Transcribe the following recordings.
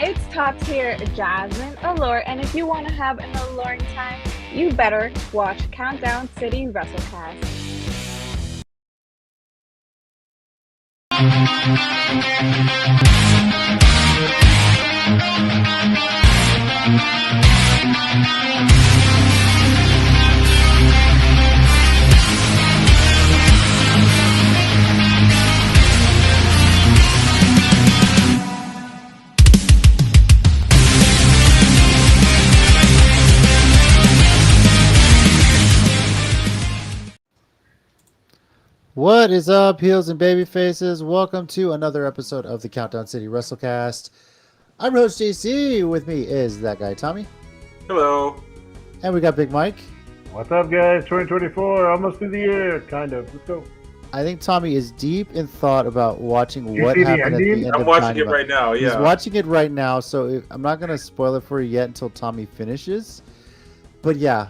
It's top tier Jasmine Allure, and if you want to have an alluring time, you better watch Countdown City WrestleCast. What is up, heels and baby faces? Welcome to another episode of the Countdown City WrestleCast. I'm your host JC. With me is that guy Tommy, Hello. and we got Big Mike. What's up, guys? 2024, almost through the year, kind of. Let's go. I think Tommy is deep in thought about watching You what see the happened at the ending? end I'm of watching it Dynamite. right now. Yeah. He's watching it right now, so I'm not going to spoil it for you yet until Tommy finishes. But yeah,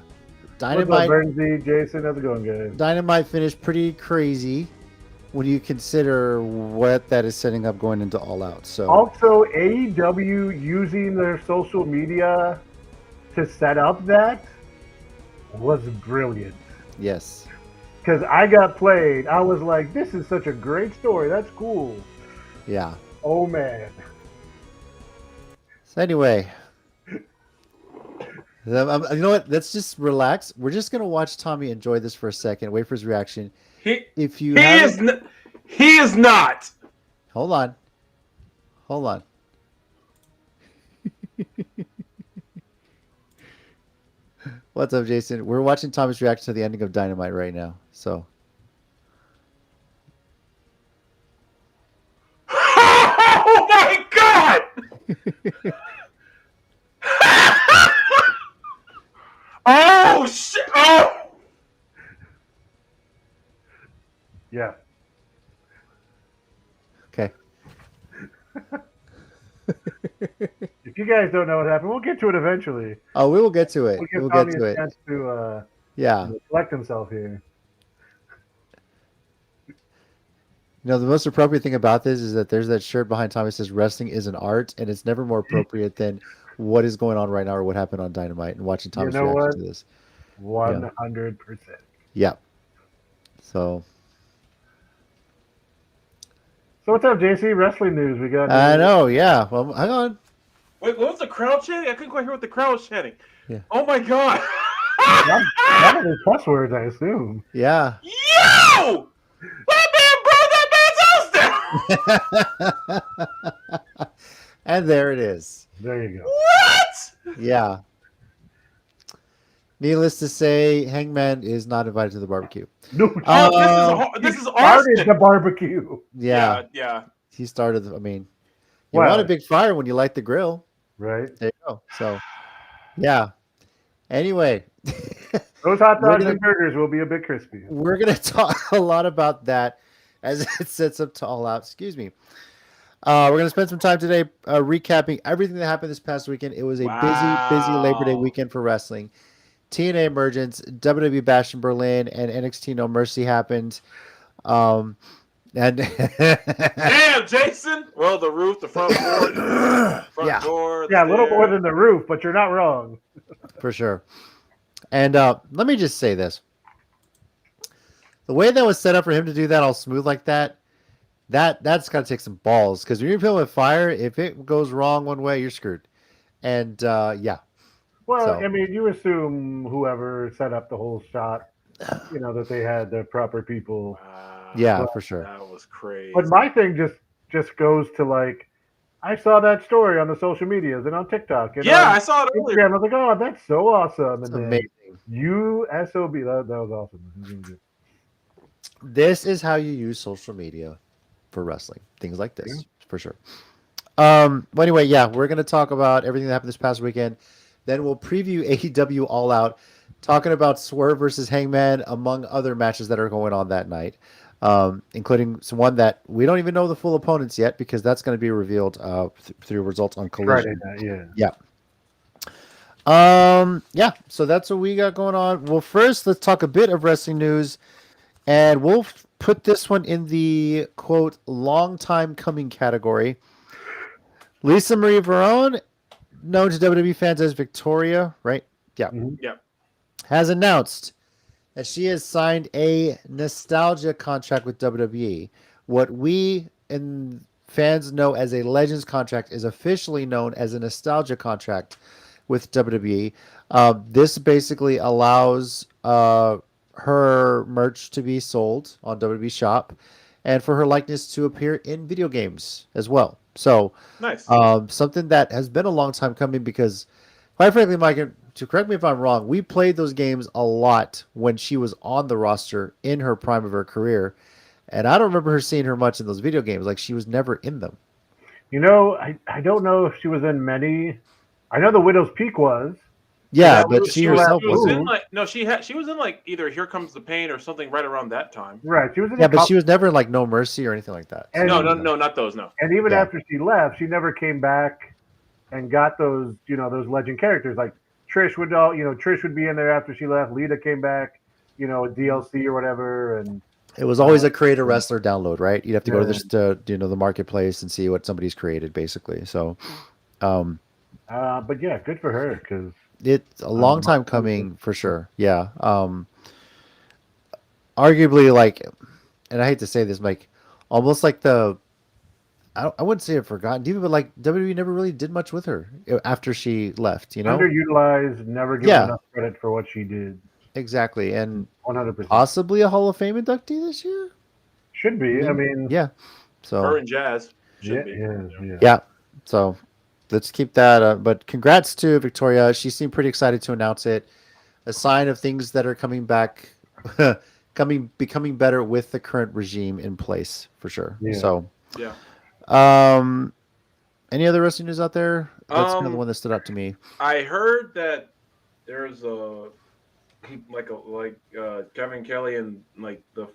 What's up, Bernsey? Jason? How's it going, guys? Dynamite finished pretty crazy when you consider what that is setting up going into All Out. So Also, AEW using their social media to set up that was brilliant. yes. Because I got played. I was like, this is such a great story. That's cool. Yeah. Oh, man. So anyway, you know what? Let's just relax. We're just gonna watch Tommy enjoy this for a second. Wait for his reaction. He If you he is he is not. hold on. What's up, Jason? We're watching Tommy's reaction to the ending of Dynamite right now. So Oh my god! Oh shit! Oh! Yeah. okay. If you guys don't know what happened, we'll get to it eventually. Oh, we will get to it. We'll give We'll get Tommy to a it. chance to Yeah. collect himself here. You know, the most appropriate thing about this is that there's that shirt behind Tommy that says wrestling is an art, and it's never more appropriate than what is going on right now or what happened on Dynamite and watching Tommy's know reaction what? to this. 100%. Yeah. So So what's up, JC? Wrestling news. We got. I know, yeah. Well, hang on. Wait, what was the crowd chanting? I couldn't quite hear what the crowd was chanting. Yeah. Oh my god! Probably cuss words, I assume. Yeah. Yo! That man burned that man's house down. And there it is. There you go. What? Yeah. Needless to say, Hangman is not invited to the barbecue. No, Oh, this is started arson. the barbecue. Yeah. Yeah. He started. I mean, you Well- want a big fire when you light the grill. Right. There you go. So, yeah. Anyway, Those hot We're dogs gonna- and burgers will be a bit crispy. we're going to talk a lot about that as it sets up to All Out. Excuse me. We're going to spend some time today recapping everything that happened this past weekend. It was a busy Labor Day Wow. weekend for wrestling. TNA Emergence, WWE Bash in Berlin, and NXT No Mercy happened. And Damn, Jason. Well, the roof, the front door, Yeah. door. Yeah, a little stair. more than the roof, but you're not wrong. for sure. And let me just say this. The way that was set up for him to do that all smooth like that, that's got to take some balls. Because when you're playing with fire, if it goes wrong one way, you're screwed. And yeah. Well, So- I mean, you assume whoever set up the whole shot, that they had the proper people. Wow. Yeah, for sure. That was crazy. But my thing just goes to like, I saw that story on the social medias and on TikTok. And Yeah, on I saw it earlier. Instagram. I was like, oh, that's so awesome. It's And then amazing. you SOB, that was awesome. This is how you use social media for wrestling. Things like this, for sure. But anyway, yeah, we're going to talk about everything that happened this past weekend. Then we'll preview AEW All Out, talking about Swerve versus Hangman, among other matches that are going on that night, including one that we don't even know the full opponents yet because that's going to be revealed through results on Collision. Friday night, Yeah, so that's what we got going on. Well, first, let's talk a bit of wrestling news, and we'll put this one in the, quote, long time coming category. Lisa Marie Varon, known to WWE fans as Victoria, right? Yeah. Mhm. Yeah. Has announced that she has signed a nostalgia contract with WWE. What we and fans know as a Legends contract is officially known as a nostalgia contract with WWE. This basically allows her merch to be sold on WWE Shop and for her likeness to appear in video games as well. So, Nice. something that has been a long time coming because, quite frankly, Mike, to correct me if I'm wrong, we played those games a lot when she was on the roster in her prime of her career. And I don't remember her seeing her much in those video games. Like, she was never in them. I don't know if she was in many. I know the Widow's Peak was. Yeah, That but was she her last herself She was wasn't. in move. like no, she was in like either Here Comes the Pain or something right around that time. Right. She was in Yeah, a but she couple. was never in like No Mercy or anything like that. So No, And no, no, not those. No. and even Yeah. after she left, she never came back and got those, those legend characters. Like Trish would be in there after she left. Lita came back, with DLC or whatever, and it was always uh, a create a wrestler download, right? You'd have to go to yeah. this, the marketplace and see what somebody's created, basically. So, um, But yeah, good for her because it's a long time coming for sure. Yeah. Arguably, like, and I hate to say this, like, almost like I wouldn't say a forgotten diva, but like WWE never really did much with her after she left. underutilized, never given Yeah, enough credit for what she did. exactly, and 100% possibly a Hall of Fame inductee this year. should be. I Maybe. mean, Yeah. So Her and Jazz yeah, should be. yeah. yeah. So let's keep that. But congrats to Victoria. She seemed pretty excited to announce it. A sign of things that are coming back, becoming better with the current regime in place for sure. Yeah. So, Yeah. any other wrestling news out there? That's kind of the Um, one that stood out to me. I heard that there's Kevin Kelly and like the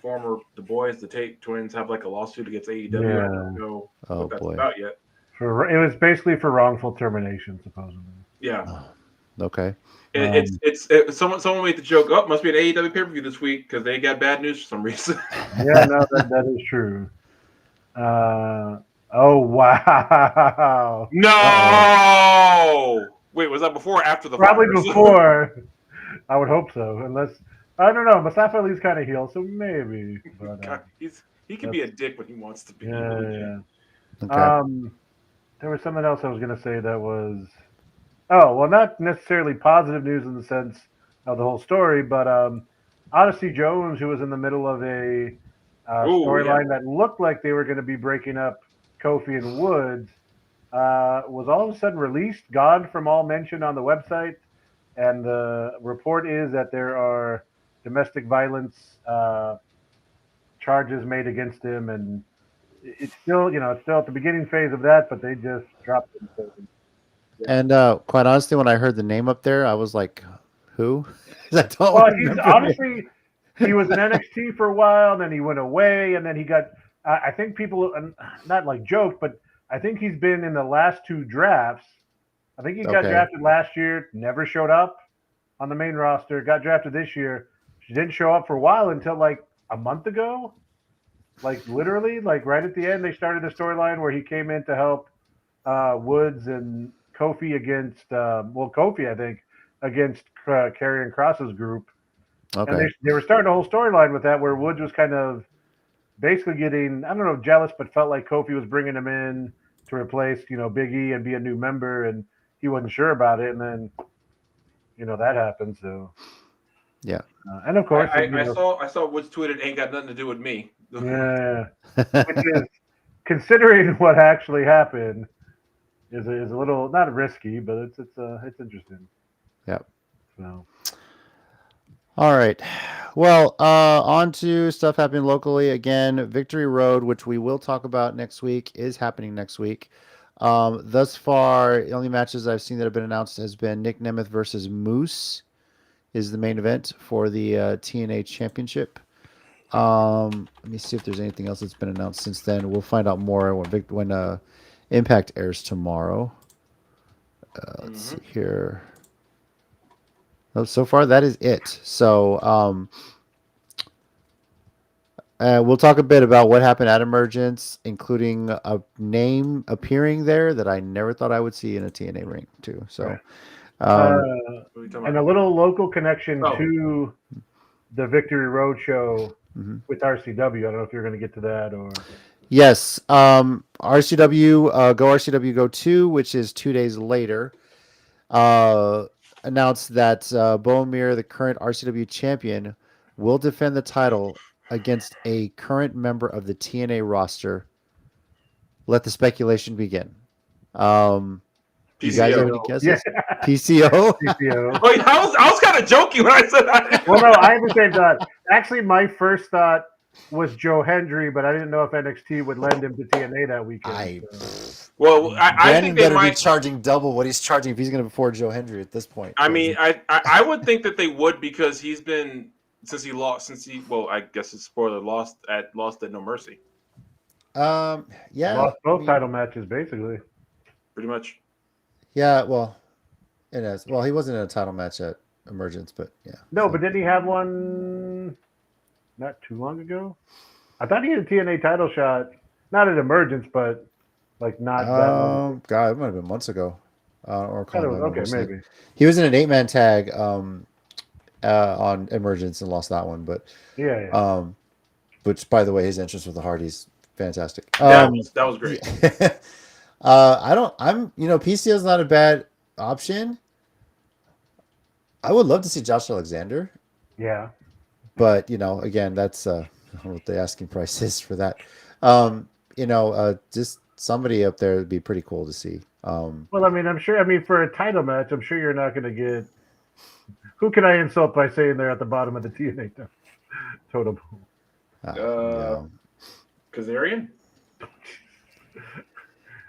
boys, the Tate twins, have like a lawsuit against AEW. I don't know Oh, what that's boy. about yet. It was basically for wrongful termination, supposedly. Yeah. Okay. Someone made the joke. Oh, must be an AEW pay-per-view this week because they got bad news for some reason. Yeah, no, that is true. Oh wow! No. Wait, was that before or after the Probably fire? before. I would hope so, unless I don't know. Mustafa Ali's kind of heel, so maybe. But He can be a dick when he wants to be. yeah. Okay. There was something else I was gonna say that was. Oh well, not necessarily positive news in the sense of the whole story, but Odyssey Jones, who was in the middle of a storyline that looked like they were going to be breaking up Kofi and Woods, was all of a sudden released, gone from all mention on the website, and the report is that there are domestic violence charges made against him, and it's still, it's still at the beginning phase of that, but they just dropped him. So, And quite honestly, when I heard the name up there, I was like, "Who?" I don't well, he's remember. honestly, he was in NXT for a while, and then he went away, and then he got. I think people not like joked, but I think he's been in the last two drafts. I think he got drafted last year, never showed up on the main roster. Got drafted this year. She didn't show up for a while until like a month ago. Like literally, like right at the end, they started a storyline where he came in to help Woods and Kofi against Kofi, I think, against Karrion Kross's group. Okay. And they were starting a whole storyline with that where Woods was kind of basically getting, I don't know, jealous, but felt like Kofi was bringing him in to replace, Big E and be a new member, and he wasn't sure about it. And then, that happened. So, yeah. And of course, I saw Woods tweeted, "Ain't got nothing to do with me." Yeah. Which is, considering what actually happened, is a little not risky, but it's interesting. Yep. So. All right. Well, on to stuff happening locally. Again, Victory Road, which we will talk about next week, is happening next week. Thus far, the only matches I've seen that have been announced has been Nick Nemeth versus Moose is the main event for the TNA Championship. Let me see if there's anything else that's been announced since then. We'll find out more when Impact airs tomorrow. Let's see here. So far, that is it. So, We'll talk a bit about what happened at Emergence, including a name appearing there that I never thought I would see in a TNA ring too. So, Right. um, What are we talking And a about? little local connection Oh. to the Victory Road show mhm. with RCW. I don't know if you're going to get to that or. Yes, RCW, Go RCW Go 2, which is 2 days later, announced that Bohemir, the current RCW champion, will defend the title against a current member of the TNA roster. Let the speculation begin. You guys have any PCO. guesses? Yeah. PCO? PCO. Oh, yeah, I was kind of joking when I said that. Well, no, I had the same thought. Actually, my first thought was Joe Hendry, but I didn't know if NXT would lend him to TNA that weekend. Well, I Brandon think they better might. be charging double what he's charging if he's going to afford Joe Hendry at this point. I mean, I would think that they would because he's been well, I guess it's spoiler lost at No Mercy, yeah, Lost both I mean, title matches, basically. pretty much. yeah. Well, it is. Well, he wasn't in a title match at Emergence, but yeah. No, so. but didn't he have one not too long ago? I thought he had a TNA title shot, not at Emergence, but like not that long. God, it might have been months ago. Or I thought it was, November, okay, maybe. he was in an 8-man tag on Emergence and lost that one, but Yeah. which by the way, his entrance with the Hardys, fantastic. That was great. PCO is not a bad option. I would love to see Josh Alexander. Yeah. But again, that's what the asking price is for that. Just somebody up there would be pretty cool to see. Well, I mean, I'm sure. I mean, for a title match, I'm sure you're not going to get. Who can I insult by saying they're at the bottom of the TNA totem pole? Kazarian.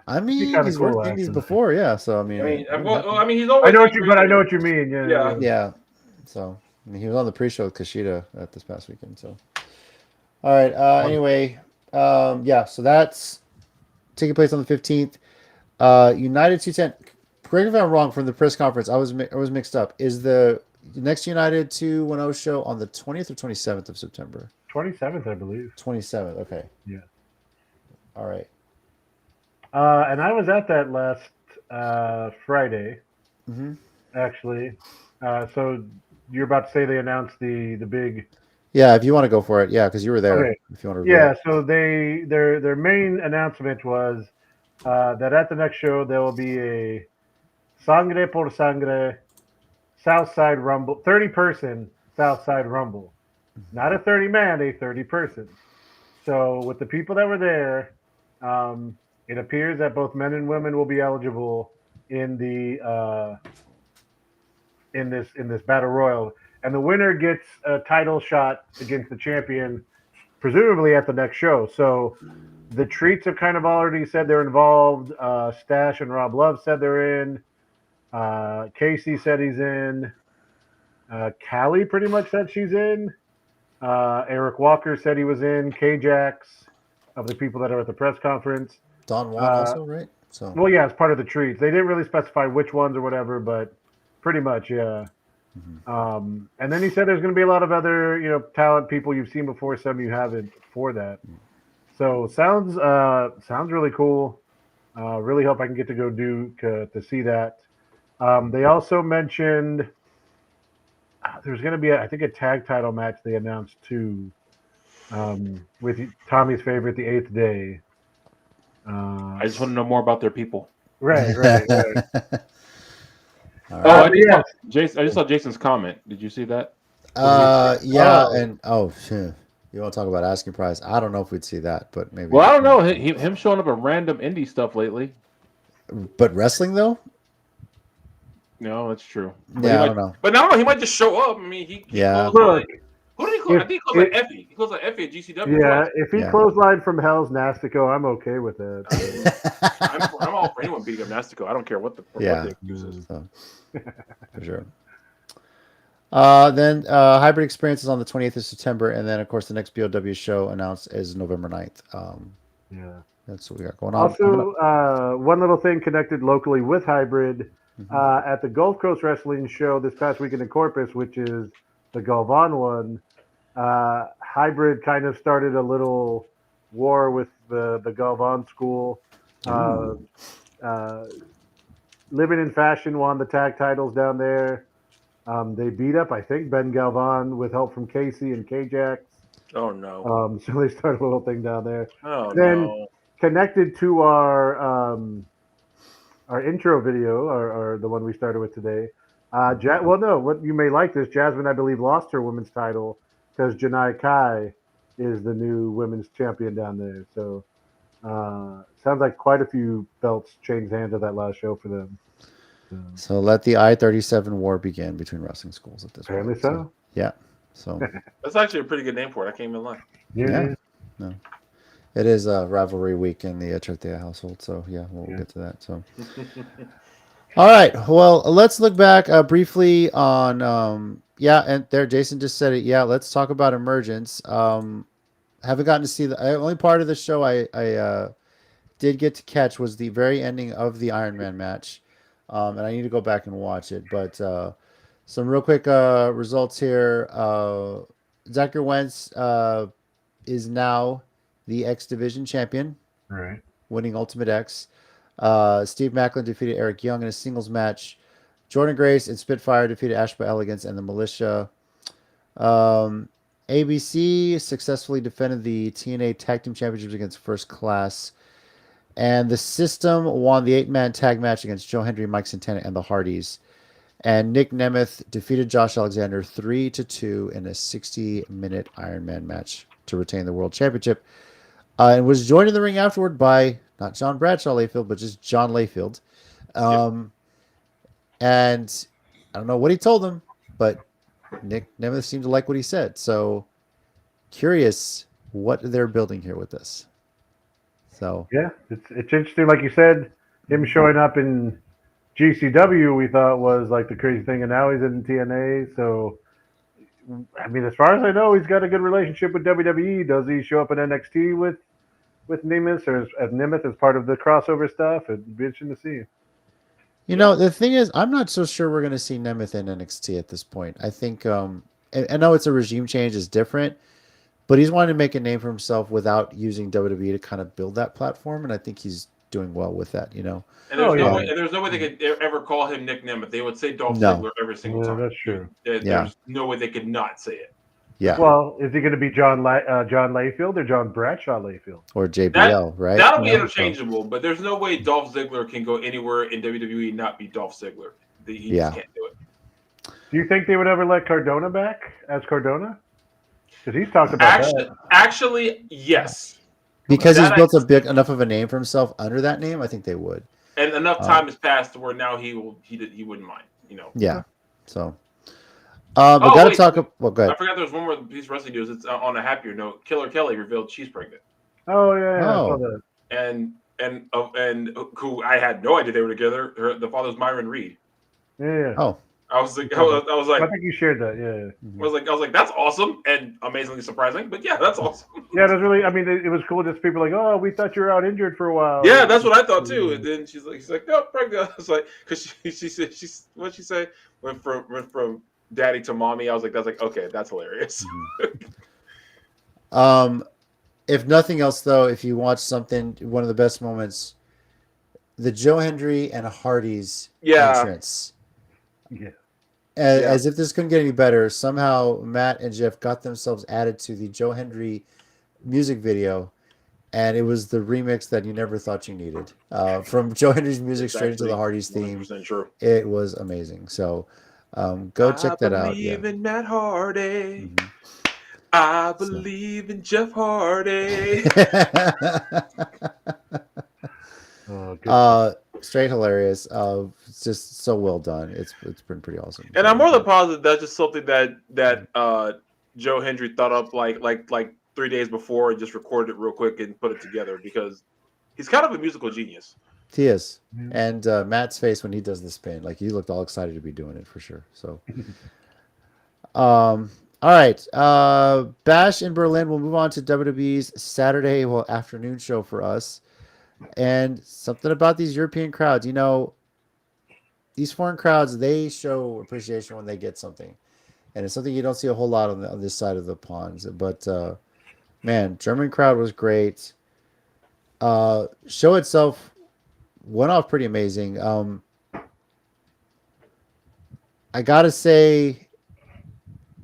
I mean, kinda he's cool, worked indies actually. before, yeah. So I mean, He's always. I know what you mean. Yeah. Yeah. So I mean, he was on the pre-show with Kushida at this past weekend. So, all right. Anyway, yeah. So that's taking place on the 15th. United 210. Correct me if I'm wrong. From the press conference, I was mixed up. Is the next United 210 show on the 20th or 27th of September? 27th, I believe. 27th. Okay. Yeah. All right. And I was at that last Friday, Mm-hmm. actually. So you're about to say they announced the big. Yeah, if you want to go for it, yeah, because you were there. Okay. If you want to. Yeah. So their main announcement was that at the next show there will be a Sangre por Sangre Southside Rumble, 30-person Southside Rumble, not a 30-man, a 30-person. So with the people that were there, it appears that both men and women will be eligible in the in this battle royal, and the winner gets a title shot against the champion, presumably at the next show. So the Treats have kind of already said they're involved. Stash and Rob Love said they're in. Casey said he's in. Callie pretty much said she's in. Eric Walker said he was in. K-Jax, of the people that are at the press conference. Don Juan also, right? So. Well, yeah, it's part of the Treats. They didn't really specify which ones or whatever, but pretty much, yeah. Mm-hmm. And then he said there's going to be a lot of other, talent people you've seen before, some you haven't for that. So sounds really cool. Really hope I can get to go to see that. They also mentioned there's going to be, I think, a tag title match they announced too, with Tommy's favorite, the 8th Day. I just want to know more about their people. Right. Right. I just saw Jason's comment. Did you see that? Yeah, and you want to talk about asking price? I don't know if we'd see that, but maybe. Well, I don't know him showing up in random indie stuff lately. But wrestling though? No, that's true. Yeah, I don't know. But no, he might just show up. I mean, he Yeah. Look, who did he close? I think he closed like Effie. He closed like Effie at GCW. Yeah, twice. if he clotheslined from Hell's Nastico, I'm okay with that. I'm all for anyone beating up Nastico. I don't care what the excuse is. So, for sure. Then Hybrid Experience is on the 28th of September, and then of course the next BOW show announced is November 9th. Yeah, that's what we got going on. Also, one little thing connected locally with Hybrid at the Gulf Coast Wrestling show this past weekend in Corpus, which is the Galvan one. Hybrid kind of started a little war with the Galvan school. Uh, uh, Living in Fashion won the tag titles down there. They beat up, I think, Ben Galvan with help from Casey and K-Jax. Oh no. So they started a little thing down there. Oh Then no. connected to our intro video, or the one we started with today. Well, no, what you may like this. Jasmine, I believe, lost her women's title because Janai Kai is the new women's champion down there. So sounds like quite a few belts changed hands at that last show for them. So let the I-37 war begin between wrestling schools at this Apparently point. so. Yeah. So That's actually a pretty good name for it. I can't even lie. yeah. No. It is a rivalry week in the Echeverria household. So yeah, we'll get to that. So all right. Well, let's look back briefly on and there Jason just said it. Yeah, let's talk about Emergence. Haven't gotten to see the only part of the show I did get to catch was the very ending of the Iron Man match. And I need to go back and watch it. But some real quick results here. Zachary Wentz is now the X Division champion, Right. winning Ultimate X. Steve Macklin defeated Eric Young in a singles match. Jordan Grace and Spitfire defeated Ashby Elegance and the Militia. ABC successfully defended the TNA Tag Team Championships against First Class. And the System won the 8-man tag match against Joe Hendry, Mike Santana, and the Hardys. And Nick Nemeth defeated Josh Alexander 3-2 in a 60-minute Iron Man match to retain the World Championship. And was joined in the ring afterward by not John Bradshaw Layfield, but just John Layfield. And I don't know what he told him, but Nick Nemeth seemed to like what he said. So curious what they're building here with this. So yeah, it's interesting. Like you said, him showing up in GCW, we thought was like the crazy thing, and now he's in TNA. So, I mean, as far as I know, he's got a good relationship with WWE. Does he show up in NXT with Nemeth or as Nemeth as part of the crossover stuff? It'd be interesting to see. You know, the thing is, I'm not so sure we're going to see Nemeth in NXT at this point. I think, I know it's a regime change, it's different, but he's wanting to make a name for himself without using WWE to kind of build that platform, and I think he's doing well with that, you know. And there's no way they could ever call him Nick Nemeth. They would say Dolph Ziggler every single time. That's true. There's no way they could not say it. Yeah. Well, is he going to be John Layfield or John Bradshaw Layfield? Or JBL, right? That'll be interchangeable, but there's no way Dolph Ziggler can go anywhere in WWE and not be Dolph Ziggler. He just can't do it. Do you think they would ever let Cardona back as Cardona? Because he's talked about that. Actually, yes. Because he's built enough of a name for himself under that name, I think they would. And enough time has passed to where now he wouldn't mind, you know. Yeah. So we gotta talk about go ahead. I forgot there was one more piece of wrestling news. It's on a happier note. Killer Kelly revealed she's pregnant. Oh yeah, I saw that. And who I had no idea they were together. The father's Myron Reed. Yeah. Oh. I was like, I think you shared that. Yeah. I was like, that's awesome and amazingly surprising. But yeah, that's awesome. Yeah, that's really. I mean, it was cool. Just people like, oh, we thought you were out injured for a while. Yeah, that's what I thought too. And then she's like, no, pregnant. I was like, because she said what'd she say? Went from daddy to mommy. I was like, okay, that's hilarious. If nothing else, though, if you watch something, one of the best moments, the Joe Hendry and Hardy's entrance. Yeah. As if this couldn't get any better, somehow Matt and Jeff got themselves added to the Joe Hendry music video, and it was the remix that you never thought you needed. From Joe Hendry's music straight into the Hardy's theme. True. It was amazing. So go check that out. I believe in Matt Hardy. Mm-hmm. I believe in Jeff Hardy. Straight hilarious. It's just so well done. It's been pretty awesome. And I'm more than positive that's just something that Joe Hendry thought up like 3 days before and just recorded it real quick and put it together because he's kind of a musical genius. He is. And Matt's face when he does the spin, like he looked all excited to be doing it for sure. So all right. Bash in Berlin. We'll move on to WWE's Saturday afternoon show for us. And something about these European crowds, you know, these foreign crowds, they show appreciation when they get something. and it's something you don't see a whole lot on this side of the ponds. But man, German crowd was great. Show itself went off pretty amazing. I gotta say,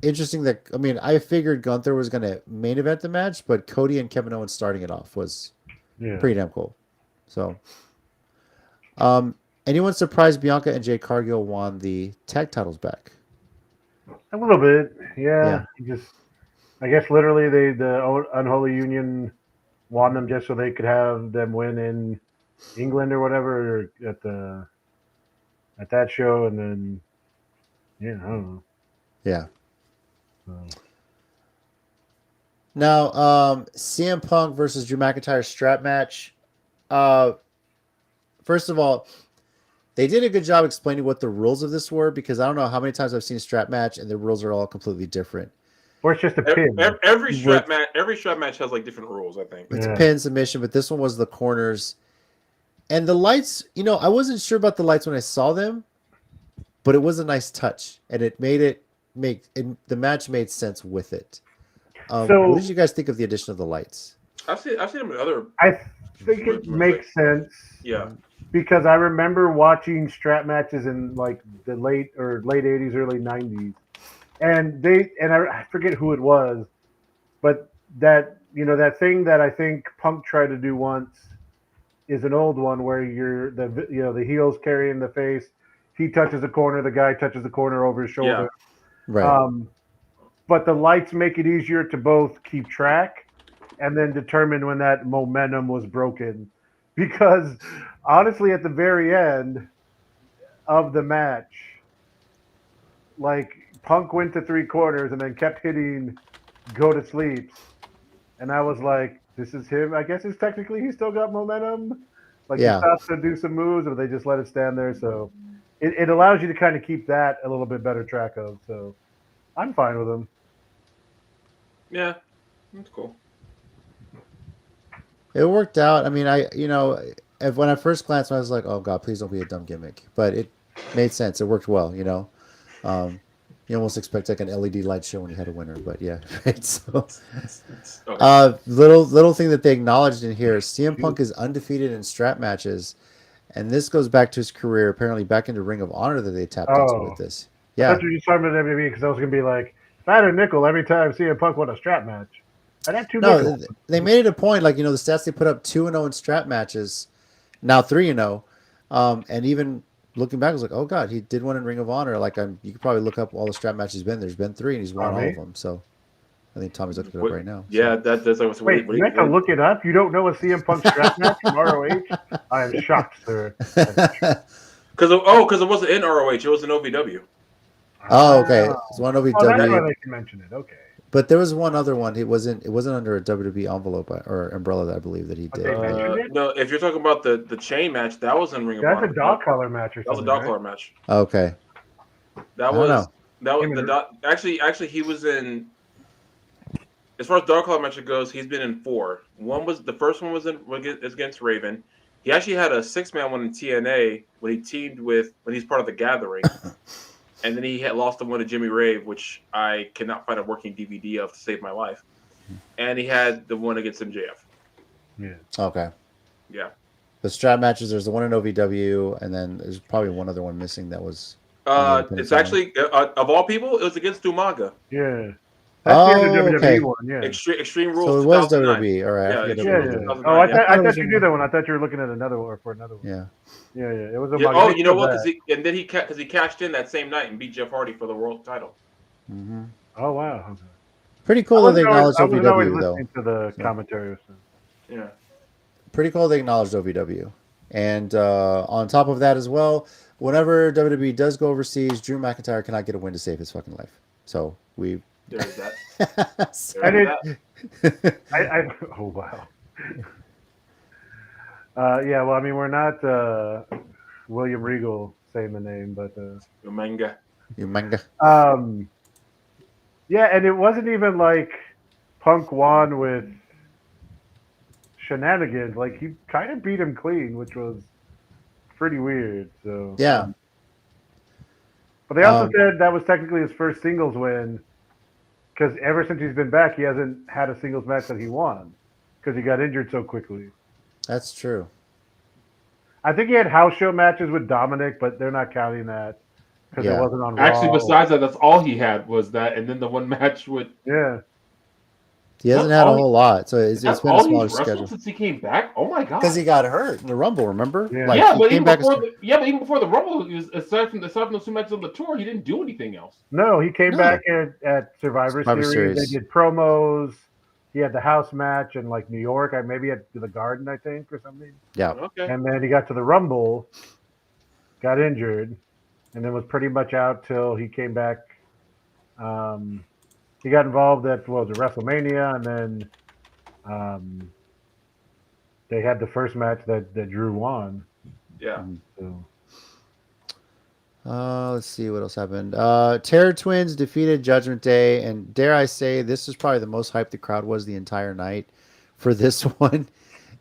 interesting that I figured Gunther was gonna main event the match, but Cody and Kevin Owens starting it off was pretty damn cool. So, anyone surprised Bianca and Jade Cargill won the tag titles back? A little bit, yeah. I guess literally the Unholy Union won them just so they could have them win in England or whatever at that show, and then I don't know. Yeah. Now, CM Punk versus Drew McIntyre strap match. First of all, they did a good job explaining what the rules of this were, because I don't know how many times I've seen a strap match and the rules are all completely different. Or it's just a pin. Every strap match has like different rules, I think. It's pin submission, but this one was the corners. And the lights, I wasn't sure about the lights when I saw them, but it was a nice touch, and it made the match made sense with it. What did you guys think of the addition of the lights? I've seen them in other. I think it makes sense. Yeah. Because I remember watching strap matches in like the late 80s, early 90s, and I forget who it was, but that thing that I think Punk tried to do once is an old one where you're the heel's carrying the face, he touches the corner, the guy touches the corner over his shoulder. Yeah. Right. But the lights make it easier to both keep track and then determine when that momentum was broken. Because honestly, at the very end of the match, like Punk went to 3 quarters and then kept hitting go to sleep. And I was like, this is him. I guess he's still got momentum. Like he stops to do some moves, or they just let it stand there. So it allows you to kind of keep that a little bit better track of. So I'm fine with him. Yeah, that's cool. It worked out. I mean, when I first glanced, I was like, "Oh God, please don't be a dumb gimmick." But it made sense. It worked well. You almost expect like an LED light show when you had a winner. But yeah, right. So, little thing that they acknowledged in here: CM Punk is undefeated in strap matches, and this goes back to his career, apparently back into Ring of Honor that they tapped into with this. Yeah, I thought you were talking about WWE because I was gonna be like, if I had a nickel every time CM Punk won a strap match. No, they made it a point, like the stats they put up 2-0 in strap matches, now 3-0, and even looking back, I was like, oh God, he did one in Ring of Honor. Like you could probably look up all the strap matches he's been. There's been 3, and he's won all of them. So I think Tommy's looking it up right now. Yeah, that's like wait. You have to look it up. You don't know a CM Punk strap match from ROH? I am shocked, sir. Because it wasn't in ROH, it was in OVW. Oh, okay. It's one OVW. Oh, that's why they can mention it. Okay. But there was one other one. It wasn't under a WWE envelope or umbrella that I believe that he did. No, if you're talking about the chain match, that was in Ring of Honor. That's a dog collar match or something. That was a dog collar match. Okay. Actually he was in. As far as dog collar match goes, he's been in 4. The first one was against Raven. He actually had a 6-man one in TNA when he's part of the Gathering. And then he had lost the one to Jimmy Rave, which I cannot find a working DVD of to save my life. And he had the one against MJF. Yeah. Okay. Yeah. The strap matches, there's the one in OVW, and then there's probably one other one missing that was... it's actually, of all people, it was against Umaga. Yeah. That's the WWE okay. one, yeah. Extreme Rules. So it was WWE, all right. Yeah. Oh, I thought you knew that one. I thought you were looking at another one for another one. Yeah. Yeah. It was Oh, you know what? Because he cashed in that same night and beat Jeff Hardy for the world title. Mm-hmm. Oh wow. Okay. Pretty cool that they acknowledged OVW though. I was listening to the commentary. So. Yeah. Pretty cool they acknowledged OVW, and on top of that as well, whenever WWE does go overseas, Drew McIntyre cannot get a win to save his fucking life. So we. There's that. Oh wow. Yeah, well, I mean, we're not William Regal saying the name, but Umaga. Yeah, and it wasn't even like Punk won with shenanigans. Like he kind of beat him clean, which was pretty weird. So yeah. But they also said that was technically his first singles win, because ever since he's been back, he hasn't had a singles match that he won because he got injured so quickly. That's true. I think he had house show matches with Dominic, but they're not counting that because it wasn't on Raw. Actually, besides that, that's all he had was that, and then the one match with. Yeah. He hasn't had a whole lot, so it's been a smaller he's wrestled schedule. Since he came back. Oh my god! Because he got hurt in the Rumble, remember? Yeah, like, but even before the Rumble, aside from those two matches on the tour, he didn't do anything else. No, he came back at Survivor Series. They did promos. He had the house match in like New York. Maybe at the Garden, I think, or something. Yeah. Okay. And then he got to the Rumble, got injured, and then was pretty much out till he came back. He got involved at WrestleMania, and then they had the first match that Drew won. Yeah. So. Let's see what else happened. Terror Twins defeated Judgment Day, and dare I say, this is probably the most hyped the crowd was the entire night for this one,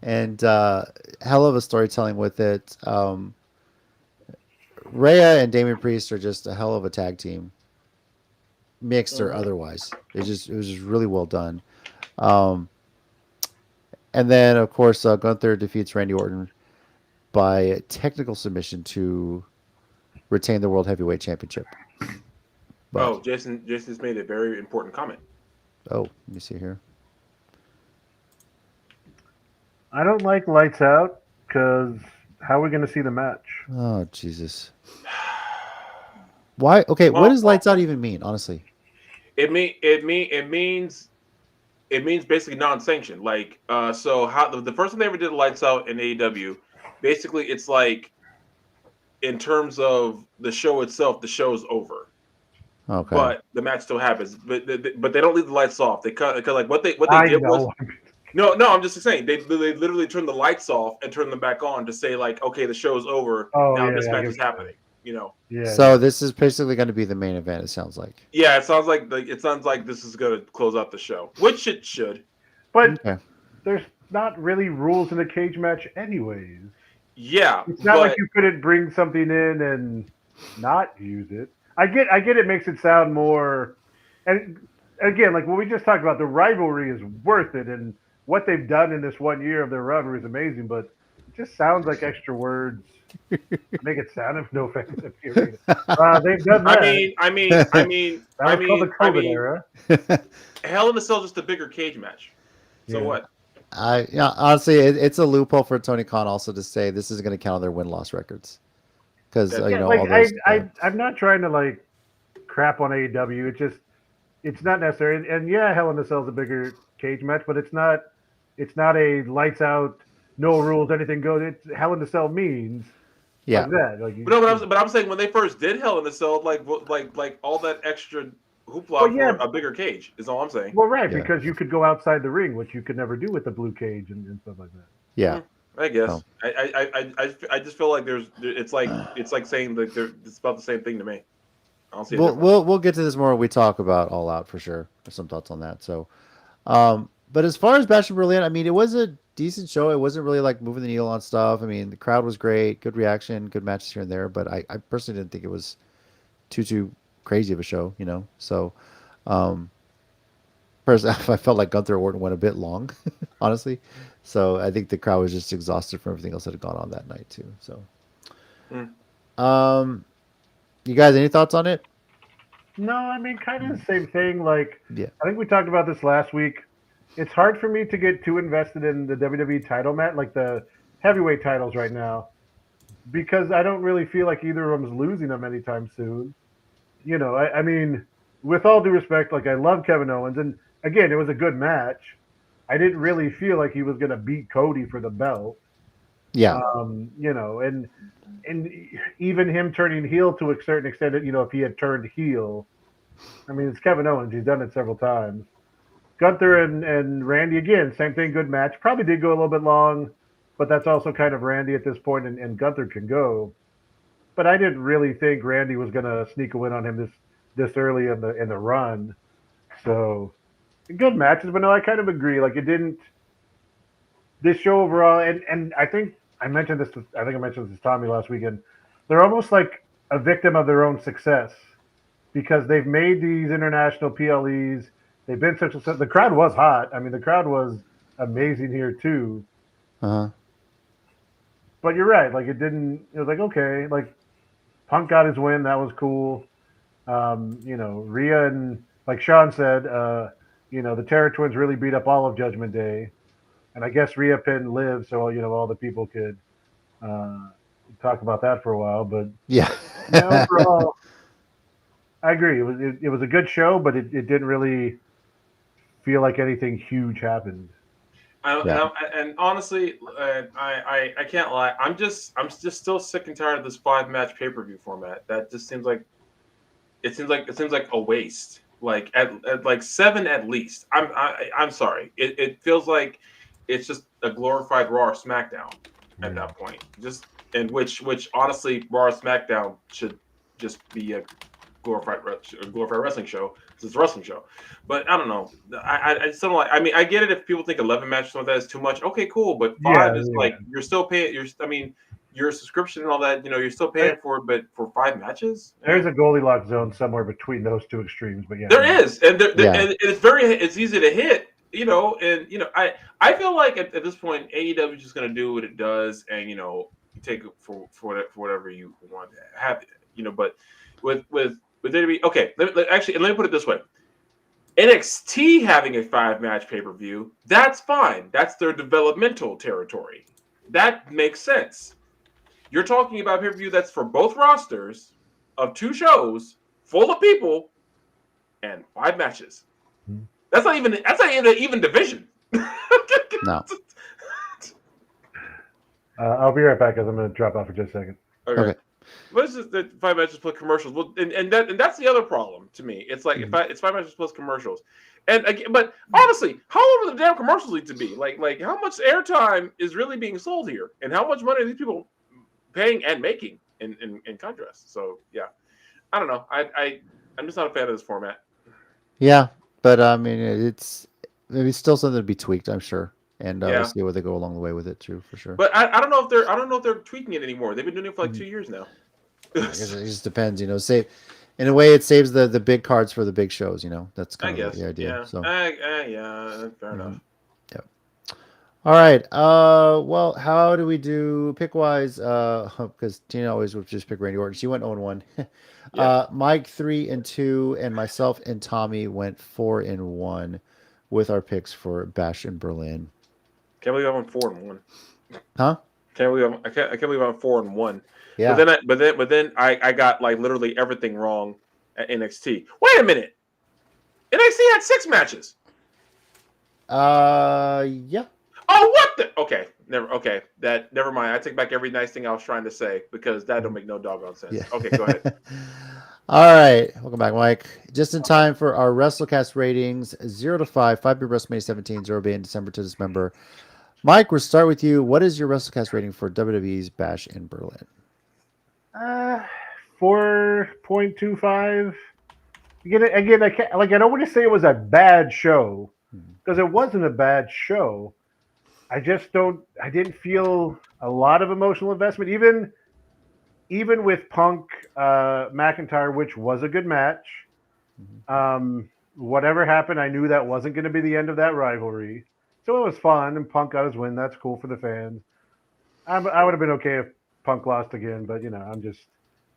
and hell of a storytelling with it. Rhea and Damian Priest are just a hell of a tag team, mixed or otherwise. It was just really well done. And then of course Gunther defeats Randy Orton by technical submission to retain the World Heavyweight Championship. But, Jason's made a very important comment. Oh, let me see here. I don't like Lights Out because how are we going to see the match? Oh, Jesus. Why? Okay, what does Lights Out even mean, honestly? It means basically non-sanctioned. Like, so how the first time they ever did Lights Out in AEW, basically it's like, in terms of the show itself, the show's over. Okay. But the match still happens. But they don't leave the lights off. They cut because like what they did was no. I'm just saying they literally turned the lights off and turned them back on to say like, okay, the show's over. Now this match is happening. You know. Yeah. So this is basically going to be the main event. It sounds like. Yeah, it sounds like this is going to close out the show, which it should. But there's not really rules in a cage match, anyways. Yeah, it's not like you couldn't bring something in and not use it. I get it makes it sound more, and again, like what we just talked about, the rivalry is worth it, and what they've done in this 1 year of their rivalry is amazing, but it just sounds like extra words. Make it sound, no offense, if you're they've done that. I mean, that was called the COVID era. Hell in a Cell is just a bigger cage match. So what? Honestly, it's a loophole for Tony Khan also to say this is going to count on their win-loss records because I'm not trying to like crap on AEW. It's not necessary. And Hell in a Cell is a bigger cage match, but it's not a lights out, no rules, anything goes. It's Hell in a Cell means like that. Like but I'm saying when they first did Hell in a Cell, like all that extra hoopla for a bigger cage is all I'm saying. Well, right, because you could go outside the ring, which you could never do with the blue cage and stuff like that. Yeah, I guess. Oh. I just feel like it's like saying that it's about the same thing to me. I don't see. We'll get to this more when we talk about All Out for sure. There's some thoughts on that. So, but as far as Bash in Berlin, I mean, it was a decent show. It wasn't really like moving the needle on stuff. I mean, the crowd was great, good reaction, good matches here and there. But I personally didn't think it was too crazy of a show, you know. So, personally, I felt like Gunther Orton went a bit long, honestly. So I think the crowd was just exhausted from everything else that had gone on that night too. So, you guys, any thoughts on it? No, I mean, kind of the same thing. Like, I think we talked about this last week. It's hard for me to get too invested in the WWE title match, like the heavyweight titles right now, because I don't really feel like either of them is losing them anytime soon. You know, I mean, with all due respect, like I love Kevin Owens, and again, it was a good match. I didn't really feel like he was going to beat Cody for the belt. Yeah. You know, and even him turning heel to a certain extent, you know, if he had turned heel, I mean, it's Kevin Owens. He's done it several times. Gunther and Randy, again, same thing, good match. Probably did go a little bit long, but that's also kind of Randy at this point, and Gunther can go. But I didn't really think Randy was going to sneak a win on him this early in the run. So, good matches, but no, I kind of agree. Like, it didn't – this show overall, and I think I mentioned this to Tommy last weekend. They're almost like a victim of their own success because they've made these international PLEs. They've been such a the crowd was hot. I mean, the crowd was amazing here too. Uh-huh. But you're right. Like it didn't. It was like okay, like Punk got his win. That was cool. Rhea and like Sean said, the Terror Twins really beat up all of Judgment Day, and I guess Rhea pinned Liv, so all the people could talk about that for a while. But Yeah. overall, I agree. It was a good show, but it didn't really feel like anything huge happened. And honestly, I can't lie. I'm just still sick and tired of this 5-match pay-per-view format. That just seems like it seems like a waste. Like at like 7 at least. I'm sorry. It feels like it's just a glorified Raw or SmackDown at that point. Just and which honestly Raw or SmackDown should just be a glorified wrestling show. It's a wrestling show. But I don't know. I still don't like. I mean, I get it if people think 11 matches like that is too much. Okay, cool. But 5 is like you're still paying. Your subscription and all that. You're still paying for it. But for 5 matches, there's a Goldilocks zone somewhere between those two extremes. But yeah, there is, and and it's easy to hit. I feel like at this point AEW is just going to do what it does, and you take it for whatever you want to have. But with WWE, okay. Let me put it this way. NXT having a 5-match pay-per-view, that's fine. That's their developmental territory. That makes sense. You're talking about pay-per-view that's for both rosters of 2 shows, full of people, and 5 matches. That's not even an even division. No. I'll be right back because I'm going to drop off for just a second. Okay. What is this? The 5 matches plus commercials? Well, and that's the other problem to me. It's like it's 5 matches plus commercials, and again, but honestly, how long do the damn commercials need to be? Like how much airtime is really being sold here, and how much money are these people paying and making in contrast? So yeah, I don't know. I'm just not a fan of this format. Yeah, but I mean, it's maybe still something to be tweaked. I'm sure. And we'll see where they go along the way with it too, for sure. But I don't know if they're tweaking it anymore. They've been doing it for like 2 years now. I guess it just depends, in a way, it saves the big cards for the big shows. That's kind of the idea. Yeah. So Fair enough. Yep. All right. Well, how do we do pick wise? Because Tina always would just pick Randy Orton. She went 0-1. Mike 3-2, and myself and Tommy went 4-1 with our picks for Bash in Berlin. Can't believe I went 4-1. Huh? I can't believe I'm 4-1. Yeah. But then I got like literally everything wrong at NXT. Wait a minute. NXT had 6 matches. Yeah. Oh, what the? Okay, never mind. I take back every nice thing I was trying to say because that don't make no doggone sense. Yeah. Okay, go ahead. All right. Welcome back, Mike. Just in time for our WrestleCast ratings 0 to 5, 5-year WrestleMania 17, 0 being December to December. Mike, we'll start with you. What is your WrestleCast rating for WWE's Bash in Berlin? 4.25. Again, I don't want to say it was a bad show because it wasn't a bad show. I didn't feel a lot of emotional investment, even with Punk McIntyre, which was a good match. Whatever happened, I knew that wasn't going to be the end of that rivalry. So it was fun, and Punk got his win. That's cool for the fans. I would have been okay if Punk lost again, but I'm just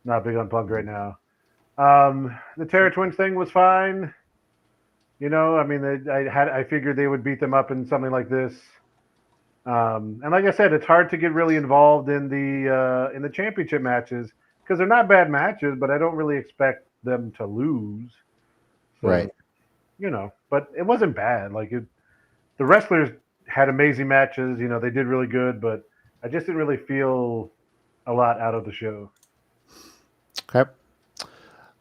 not big on Punk right now. The Terror Twins thing was fine. I figured they would beat them up in something like this. And like I said, it's hard to get really involved in the championship matches because they're not bad matches, but I don't really expect them to lose. So, right. But it wasn't bad. The wrestlers had amazing matches. They did really good, but I just didn't really feel a lot out of the show. Okay.